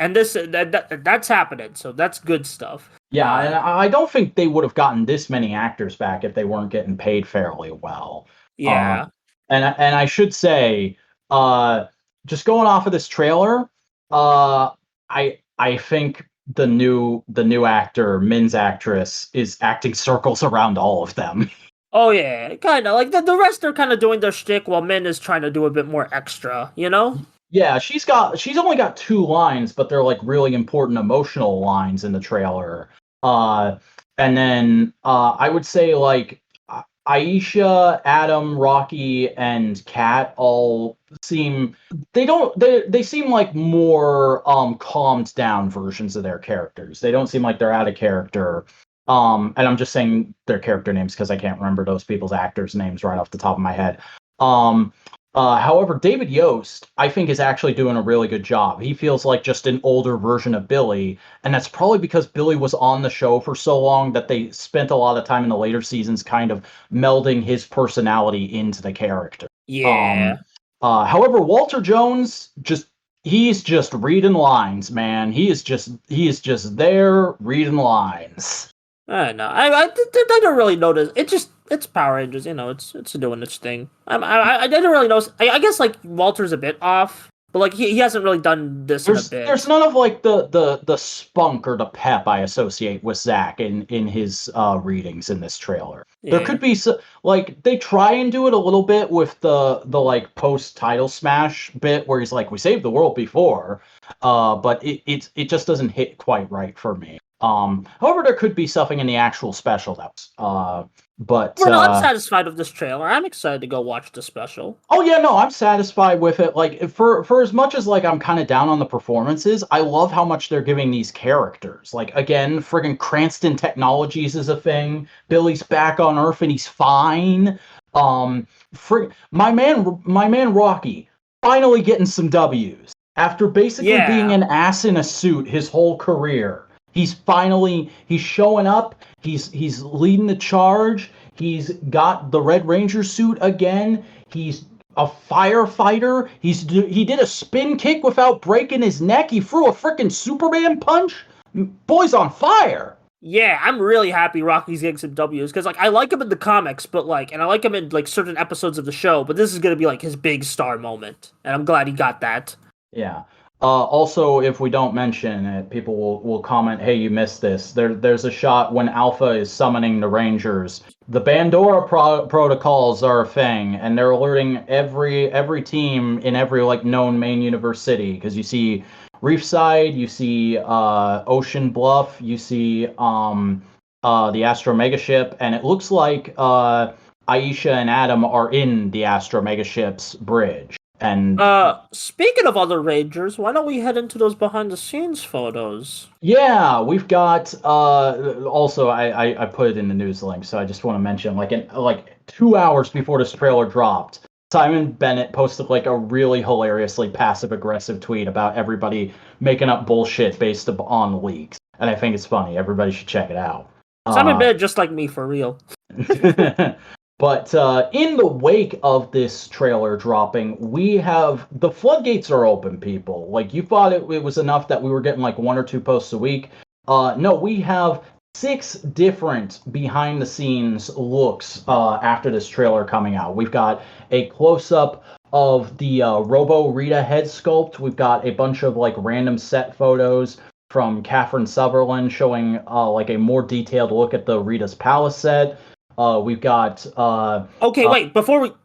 And that's happening, so that's good stuff. Yeah, and I don't think they would have gotten this many actors back if they weren't getting paid fairly well. Yeah. And I should say, just going off of this trailer, I think the new actor, Min's actress, is acting circles around all of them. Oh yeah, kind of like the rest are kind of doing their shtick while Min is trying to do a bit more extra, you know? Yeah, she's only got 2 lines, but they're like really important emotional lines in the trailer. And then I would say like Aisha, Adam, Rocky, and Kat all seem they seem like more calmed down versions of their characters. They don't seem like they're out of character. And I'm just saying their character names because I can't remember those people's actors' names right off the top of my head. However, David Yost, I think, is actually doing a really good job. He feels like just an older version of Billy, and that's probably because Billy was on the show for so long that they spent a lot of time in the later seasons kind of melding his personality into the character. Yeah. However, Walter Jones, he's just reading lines, man. He is just there reading lines. I know. I don't really notice. It's Power Rangers, you know. It's doing its thing. I didn't really notice. I guess like Walter's a bit off, but like he hasn't really done this in a bit. There's none of like the spunk or the pep I associate with Zach in his readings in this trailer. Yeah. There could be like they try and do it a little bit with the like post title smash bit where he's like, we saved the world before, but it just doesn't hit quite right for me. However, there could be something in the actual special but I'm satisfied with this trailer. I'm excited to go watch the special. Oh yeah, no, I'm satisfied with it. Like for as much as like I'm kind of down on the performances, I love how much they're giving these characters. Like again, friggin' Cranston Technologies is a thing. Billy's back on Earth and he's fine. My man Rocky finally getting some W's after basically being an ass in a suit his whole career. He's showing up. He's leading the charge. He's got the Red Ranger suit again. He's a firefighter. He did a spin kick without breaking his neck. He threw a freaking Superman punch. Boy's on fire. Yeah, I'm really happy Rocky's getting some W's because like I like him in the comics, but like, and I like him in like certain episodes of the show. But this is gonna be like his big star moment, and I'm glad he got that. Yeah. Also, if we don't mention it, people will comment, "Hey, you missed this." There's a shot when Alpha is summoning the Rangers. The Bandora protocols are a thing, and they're alerting every team in every like known main universe city. Because you see Reefside, you see Ocean Bluff, you see the Astro Mega Ship, and it looks like Aisha and Adam are in the Astro Mega Ship's bridge. And speaking of other Rangers, why don't we head into those behind the scenes photos? yeah, we've got also I put it in the news link, so I just want to mention like 2 hours before this trailer dropped, Simon Bennett posted like a really hilariously passive aggressive tweet about everybody making up bullshit based on leaks. And I think it's funny. Everybody should check it out. Simon Bennett just like me for real. But in the wake of this trailer dropping, we have the floodgates are open, people. Like, you thought it was enough that we were getting like 1 or 2 posts a week. No, we have 6 different behind the scenes looks after this trailer coming out. We've got a close up of the Robo Rita head sculpt. We've got a bunch of like random set photos from Catherine Sutherland showing like a more detailed look at the Rita's Palace set. We've got okay, wait,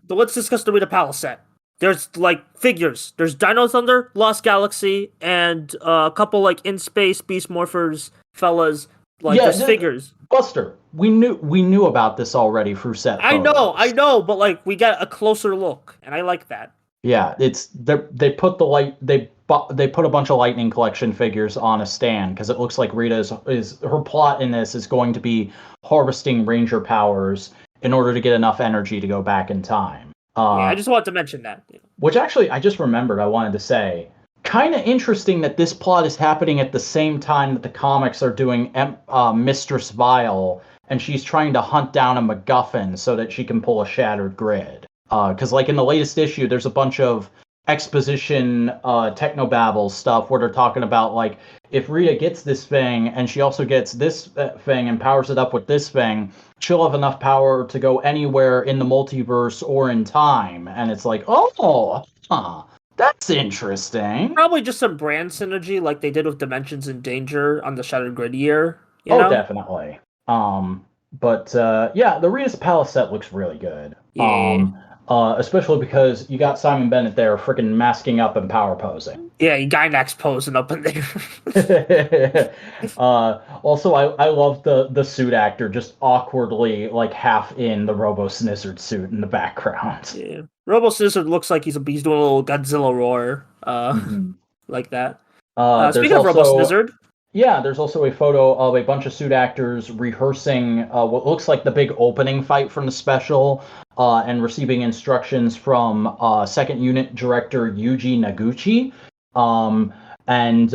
let's discuss the Rita Palace set. There's like figures. There's Dino Thunder, Lost Galaxy, and a couple like in space Beast Morphers fellas. Like there's figures. Buster, we knew about this already through set photos. I know, but like we got a closer look, and I like that. Yeah, they put a bunch of Lightning Collection figures on a stand because it looks like Rita is her plot in this is going to be harvesting Ranger powers in order to get enough energy to go back in time. Yeah, I just wanted to mention that. Which actually, I just remembered I wanted to say. Kind of interesting that this plot is happening at the same time that the comics are doing Mistress Vile, and she's trying to hunt down a MacGuffin so that she can pull a Shattered Grid. Because like in the latest issue, there's a bunch of exposition technobabble stuff where they're talking about like if Rita gets this thing and she also gets this thing and powers it up with this thing, she'll have enough power to go anywhere in the multiverse or in time. And it's like, that's interesting. Probably just some brand synergy like they did with Dimensions in Danger on the Shattered Grid year. You know? Definitely. But yeah, the Rita's Palace set looks really good. Yeah. Especially because you got Simon Bennett there freaking masking up and power posing. Yeah, Gynax posing up in there. Also, I love the suit actor just awkwardly like half in the Robo Snizzard suit in the background. Yeah, Robo Snizzard looks like he's doing a little Godzilla roar, like that. Speaking of Robo Snizzard. Yeah, there's also a photo of a bunch of suit actors rehearsing what looks like the big opening fight from the special, and receiving instructions from second unit director Yuji Noguchi. And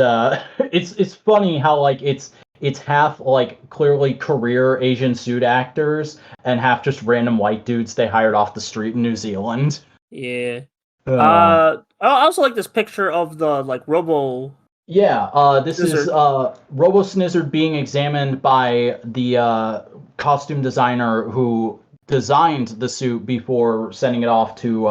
it's funny how like it's half like clearly career Asian suit actors and half just random white dudes they hired off the street in New Zealand. Yeah. I also like this picture of the like Robo. Yeah, this Snizzard. Is Robo Snizzard being examined by the costume designer who designed the suit before sending it off to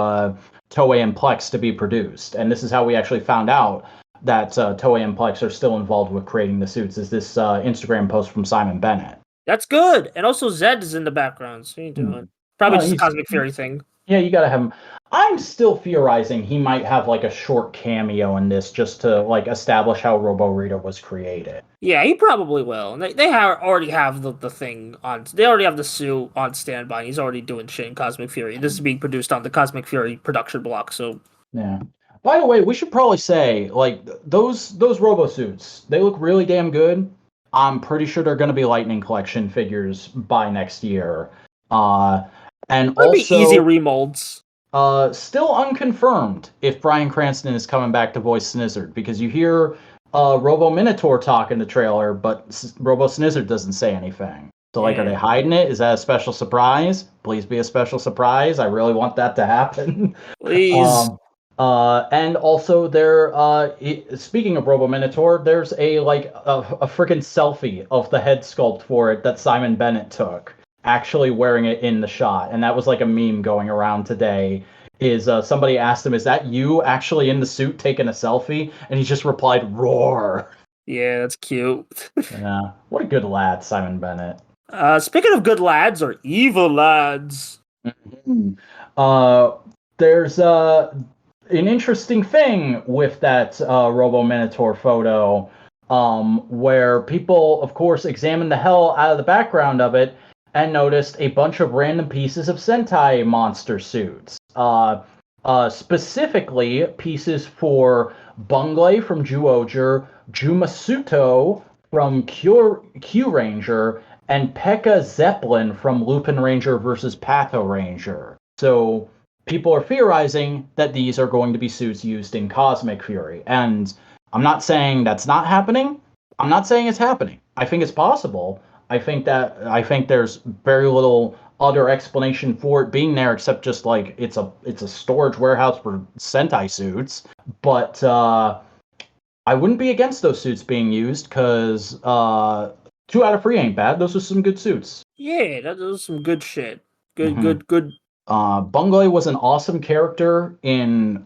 Toei and Plex to be produced. And this is how we actually found out that Toei and Plex are still involved with creating the suits, is this Instagram post from Simon Bennett. That's good. And also Zed is in the background. So you doing? Probably just a Cosmic Fury thing. Yeah, you gotta have him. I'm still theorizing he might have like a short cameo in this just to like establish how Robo Rita was created. Yeah, he probably will. And they already have the thing on. They already have the suit on standby. He's already doing shit in Cosmic Fury. This is being produced on the Cosmic Fury production block. So yeah. By the way, we should probably say like those Robo suits. They look really damn good. I'm pretty sure they're going to be Lightning Collection figures by next year. And That'd also be easy remolds. Still unconfirmed if Bryan Cranston is coming back to voice Snizzard, because you hear Robo Minotaur talk in the trailer, but Robo Snizzard doesn't say anything. So, like, are they hiding it? Is that a special surprise? Please be a special surprise. I really want that to happen. Please. And also speaking of Robo Minotaur, there's a freaking selfie of the head sculpt for it that Simon Bennett took, actually wearing it in the shot. And that was like a meme going around today. Somebody asked him, is that you actually in the suit taking a selfie? And he just replied, roar. Yeah, that's cute. Yeah. What a good lad, Simon Bennett. Speaking of good lads or evil lads. Mm-hmm. There's an interesting thing with that Robo Minotaur photo, where people, of course, examined the hell out of the background of it and noticed a bunch of random pieces of Sentai monster suits. Specifically, pieces for Bunglei from Juuga, Jumasuto from Q-Ranger, and Pekka Zeppelin from Lupin Ranger versus Patho Ranger. So people are theorizing that these are going to be suits used in Cosmic Fury. And I'm not saying that's not happening. I'm not saying it's happening. I think it's possible. I think there's very little other explanation for it being there except just like it's a storage warehouse for Sentai suits. But I wouldn't be against those suits being used because 2 out of 3 ain't bad. Those are some good suits. Yeah, that was some good shit. Good, Mm-hmm. good. Bunglei was an awesome character in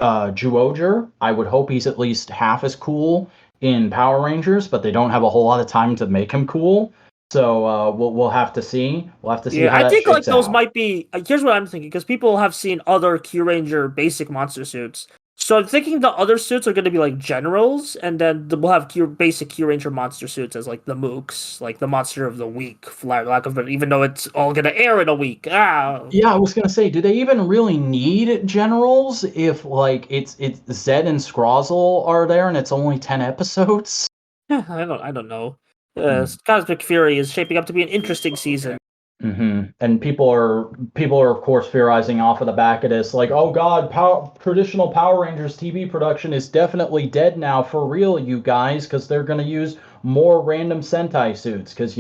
Juoger. I would hope he's at least half as cool in Power Rangers, but they don't have a whole lot of time to make him cool. So we'll have to see. We'll have to see how I that think like shakes those out. might be. Here's what I'm thinking, because people have seen other Q-Ranger basic monster suits. So I'm thinking the other suits are going to be like generals, and then we'll have basic Q-Ranger monster suits as like the mooks, like the monster of the week, for lack of it, even though it's all going to air in a week. Ah. Yeah, I was gonna say, do they even really need generals if like it's Zed and Scrozzle are there and it's only 10 episodes? I don't know. Cosmic Fury is shaping up to be an interesting season. Mm-hmm. And people are of course theorizing off of the back of this, like, oh god, traditional Power Rangers TV production is definitely dead now for real, you guys, because they're gonna use more random Sentai suits. Because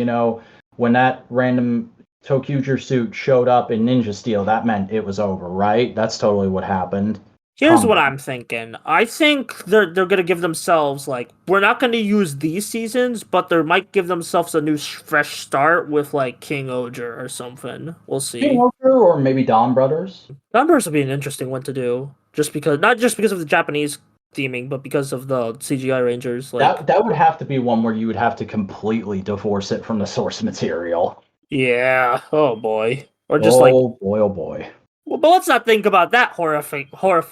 when that random Tokuger suit showed up in Ninja Steel, that meant it was over, right? That's totally what happened. Here's what I'm thinking. I think they're gonna give themselves like, we're not gonna use these seasons, but they might give themselves a new fresh start with like King-Ohger or something. We'll see. King-Ohger or maybe Dawn Brothers. Dawn Brothers would be an interesting one to do, not just because of the Japanese theming, but because of the CGI Rangers. Like that would have to be one where you would have to completely divorce it from the source material. Yeah. Oh boy. Or just oh boy. Well, but let's not think about that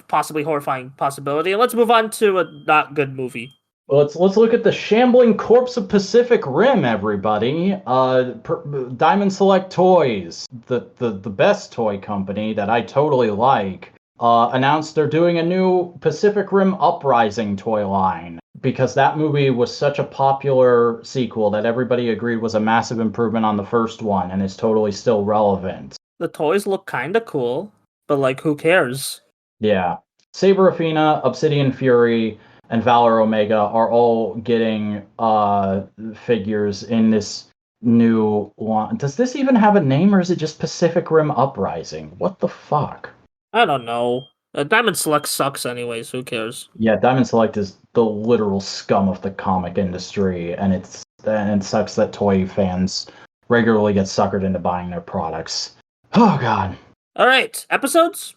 possibly horrifying possibility, and let's move on to a not good movie. Let's look at the shambling corpse of Pacific Rim, everybody. Diamond Select Toys, the best toy company that I totally like, announced they're doing a new Pacific Rim Uprising toy line because that movie was such a popular sequel that everybody agreed was a massive improvement on the first one and is totally still relevant. The toys look kind of cool, but like, who cares? Yeah. Saber Athena, Obsidian Fury, and Valor Omega are all getting figures in this new line. Does this even have a name, or is it just Pacific Rim Uprising? What the fuck? I don't know. Diamond Select sucks anyways, who cares? Yeah, Diamond Select is the literal scum of the comic industry, and it sucks that toy fans regularly get suckered into buying their products. Oh, God. All right, episodes?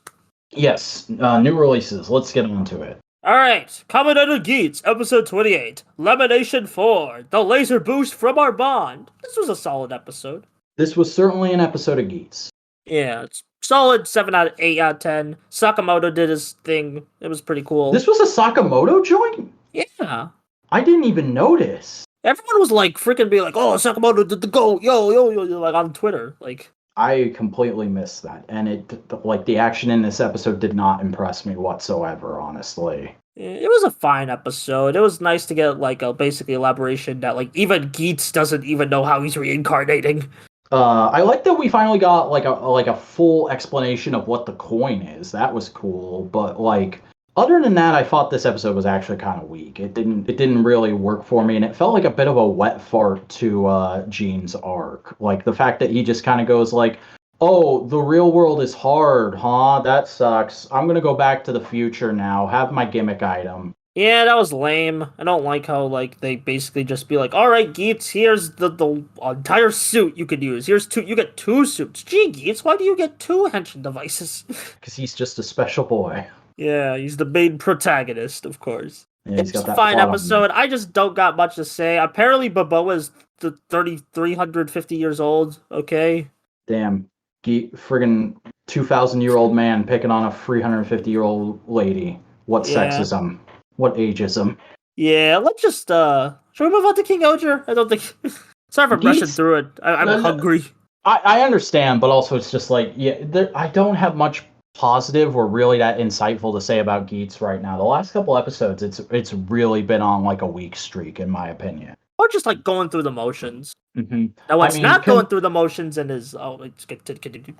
Yes, new releases. Let's get into it. All right, Kamen Rider Geats, episode 28, Lamination 4, The Laser Boost from Our Bond. This was a solid episode. This was certainly an episode of Geats. Yeah, it's solid 8 out of 10. Sakamoto did his thing. It was pretty cool. This was a Sakamoto joint? Yeah. I didn't even notice. Everyone was like freaking being like, oh, Sakamoto did the GOAT, yo, like on Twitter. Like, I completely missed that, and the action in this episode did not impress me whatsoever, honestly. It was a fine episode. It was nice to get like a basic elaboration that like even Geats doesn't even know how he's reincarnating. I like that we finally got like a full explanation of what the coin is. That was cool, but like Other than that, I thought this episode was actually kind of weak. It didn't really work for me, and it felt like a bit of a wet fart to Gene's arc. Like the fact that he just kind of goes like, "Oh, the real world is hard, huh? That sucks. I'm gonna go back to the future now. Have my gimmick item." Yeah, that was lame. I don't like how like they basically just be like, "All right, Geets, here's the entire suit you could use. Here's two. You get two suits. Gee, Geets, why do you get two henshin devices?" Because he's just a special boy. Yeah, he's the main protagonist, of course. Yeah, he's It's got a that fine plot on him. episode. I just don't got much to say. Apparently, Baboa's 350 years old. Okay. Damn, friggin' 2,000-year-old man picking on a 350-year-old lady. What Yeah. sexism? What ageism? Yeah, let's just should we move on to King-Ohger? I don't think sorry for rushing Geets- through it. I'm hungry. I understand, but also it's just like, yeah, I don't have much positive or really that insightful to say about Geets right now. The last couple episodes, it's really been on like a weak streak, in my opinion. Or just like going through the motions. Mm-hmm. Now, what's not going through the motions and is let's get to continue.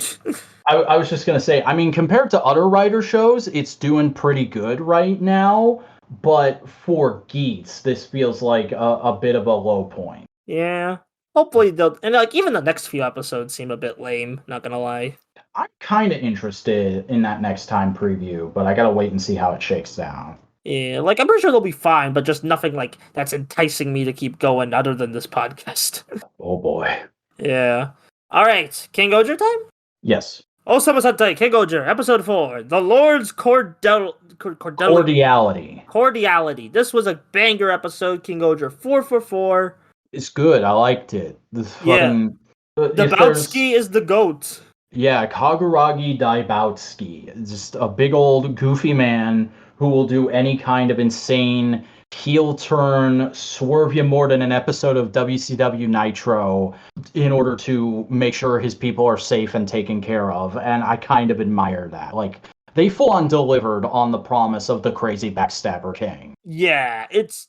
I was just gonna say, I mean, compared to other Rider shows, it's doing pretty good right now. But for Geets, this feels like a bit of a low point. Yeah. Hopefully they'll and like even the next few episodes seem a bit lame, not gonna lie. I'm kind of interested in that next time preview, but I gotta wait and see how it shakes down. Yeah, like I'm pretty sure they'll be fine, but just nothing like that's enticing me to keep going other than this podcast. Oh boy. Yeah. Alright, King-Ohger time? Yes. Osama Sentai, King-Ohger, episode 4. The Lord's Cordiality. This was a banger episode, King-Ohger 4 for 4. It's good. I liked it. Fucking, the Boutsky is the GOAT. Yeah, Kaguragi Daiboutsky. Just a big old goofy man who will do any kind of insane heel turn, swerve you more than an episode of WCW Nitro in order to make sure his people are safe and taken care of. And I kind of admire that. Like, they full on delivered on the promise of the crazy backstabber king. Yeah, that's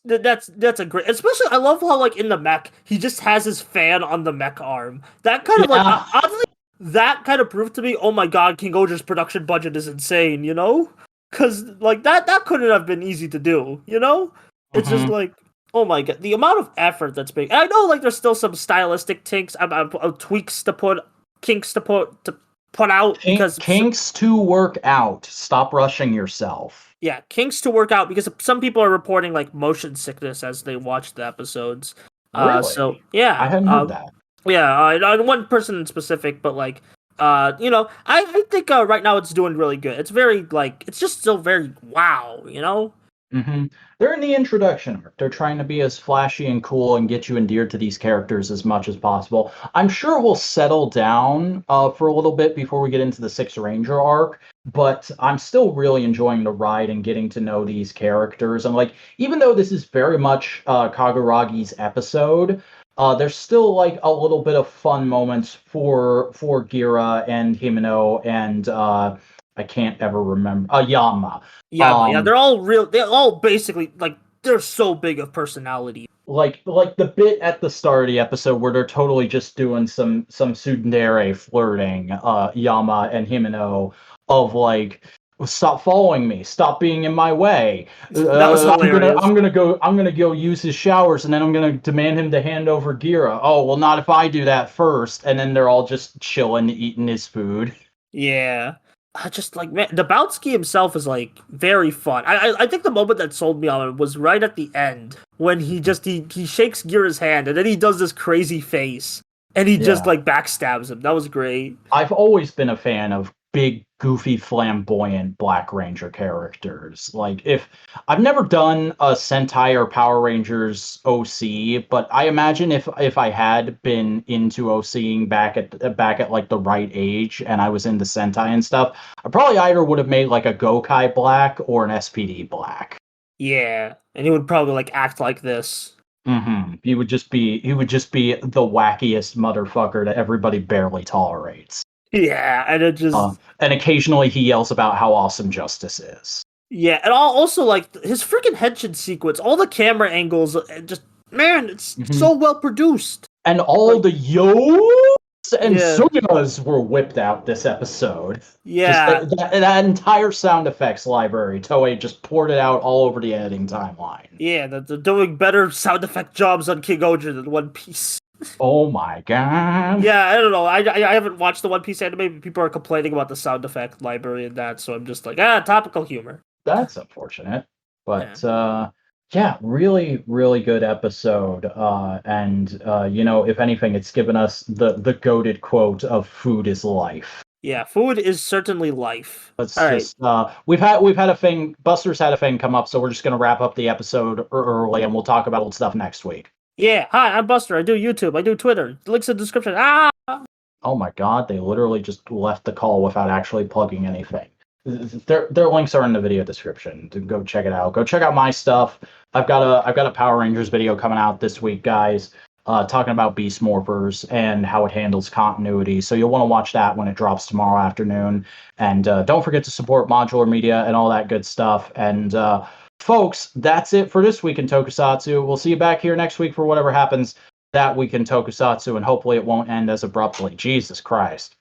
a great. Especially, I love how like in the mech he just has his fan on the mech arm. That kind of like oddly, that kind of proved to me. Oh my god, King-Ohger's production budget is insane. You know, because like that couldn't have been easy to do. You know, it's just like. Oh my god, the amount of effort that's being. I know, like, there's still some stylistic tweaks to put, kinks to put out because kinks to work out. Stop rushing yourself. Yeah, kinks to work out because some people are reporting like motion sickness as they watch the episodes. Really? So yeah, I hadn't heard that. Yeah, one person in specific, but like, you know, I think right now it's doing really good. It's very like it's just still very wow, you know. Mm-hmm. They're in the introduction arc. They're trying to be as flashy and cool and get you endeared to these characters as much as possible. I'm sure we'll settle down for a little bit before we get into the Six Ranger arc, but I'm still really enjoying the ride and getting to know these characters. And like, even though this is very much Kaguragi's episode, there's still like a little bit of fun moments for Gira and Himeno and I can't ever remember. Yama. Yeah, they're all real. They're all basically like they're so big of personality. Like the bit at the start of the episode where they're totally just doing some tsundere flirting, Yama and Himeno, of like, stop following me, stop being in my way. That was hilarious. I'm gonna go use his showers, and then I'm gonna demand him to hand over Gira. Oh well, not if I do that first. And then they're all just chilling, eating his food. Yeah. Just like, man, the Boutsky himself is like very fun. I think the moment that sold me on it was right at the end when he shakes Gira's hand and then he does this crazy face and he just like backstabs him. That was great. I've always been a fan of big, goofy, flamboyant Black Ranger characters. Like, if I've never done a Sentai or Power Rangers OC, but I imagine if I had been into OCing back at like the right age and I was into Sentai and stuff, I probably either would have made like a Gokai Black or an SPD Black. Yeah, and he would probably like act like this. Mm-hmm. He would just be the wackiest motherfucker that everybody barely tolerates. Yeah, and it just and occasionally he yells about how awesome Justice is. Yeah, and also like his freaking headshot sequence, all the camera angles, just man, it's so well produced. And all the yos And Yeah. Suya's were whipped out this episode. Yeah. Just that entire sound effects library, Toei just poured it out all over the editing timeline. Yeah, they're doing better sound effect jobs on King-Ohger than One Piece. Oh my god. Yeah, I don't know. I haven't watched the One Piece anime, but people are complaining about the sound effect library and that, so I'm just like, topical humor. That's unfortunate. But yeah, really, really good episode. And if anything, it's given us the goated quote of "food is life." Yeah, food is certainly life. Let's just we've had a thing. Buster's had a thing come up, so we're just gonna wrap up the episode early, and we'll talk about old stuff next week. Yeah, hi, I'm Buster. I do YouTube. I do Twitter. Links in the description. Oh my god, they literally just left the call without actually plugging anything. Their links are in the video description. Go check it out. Go check out my stuff. I've got a Power Rangers video coming out this week, guys, talking about Beast Morphers and how it handles continuity. So you'll want to watch that when it drops tomorrow afternoon. And don't forget to support Modular Media and all that good stuff. And folks, that's it for this week in Tokusatsu. We'll see you back here next week for whatever happens that week in Tokusatsu, and hopefully it won't end as abruptly. Jesus Christ.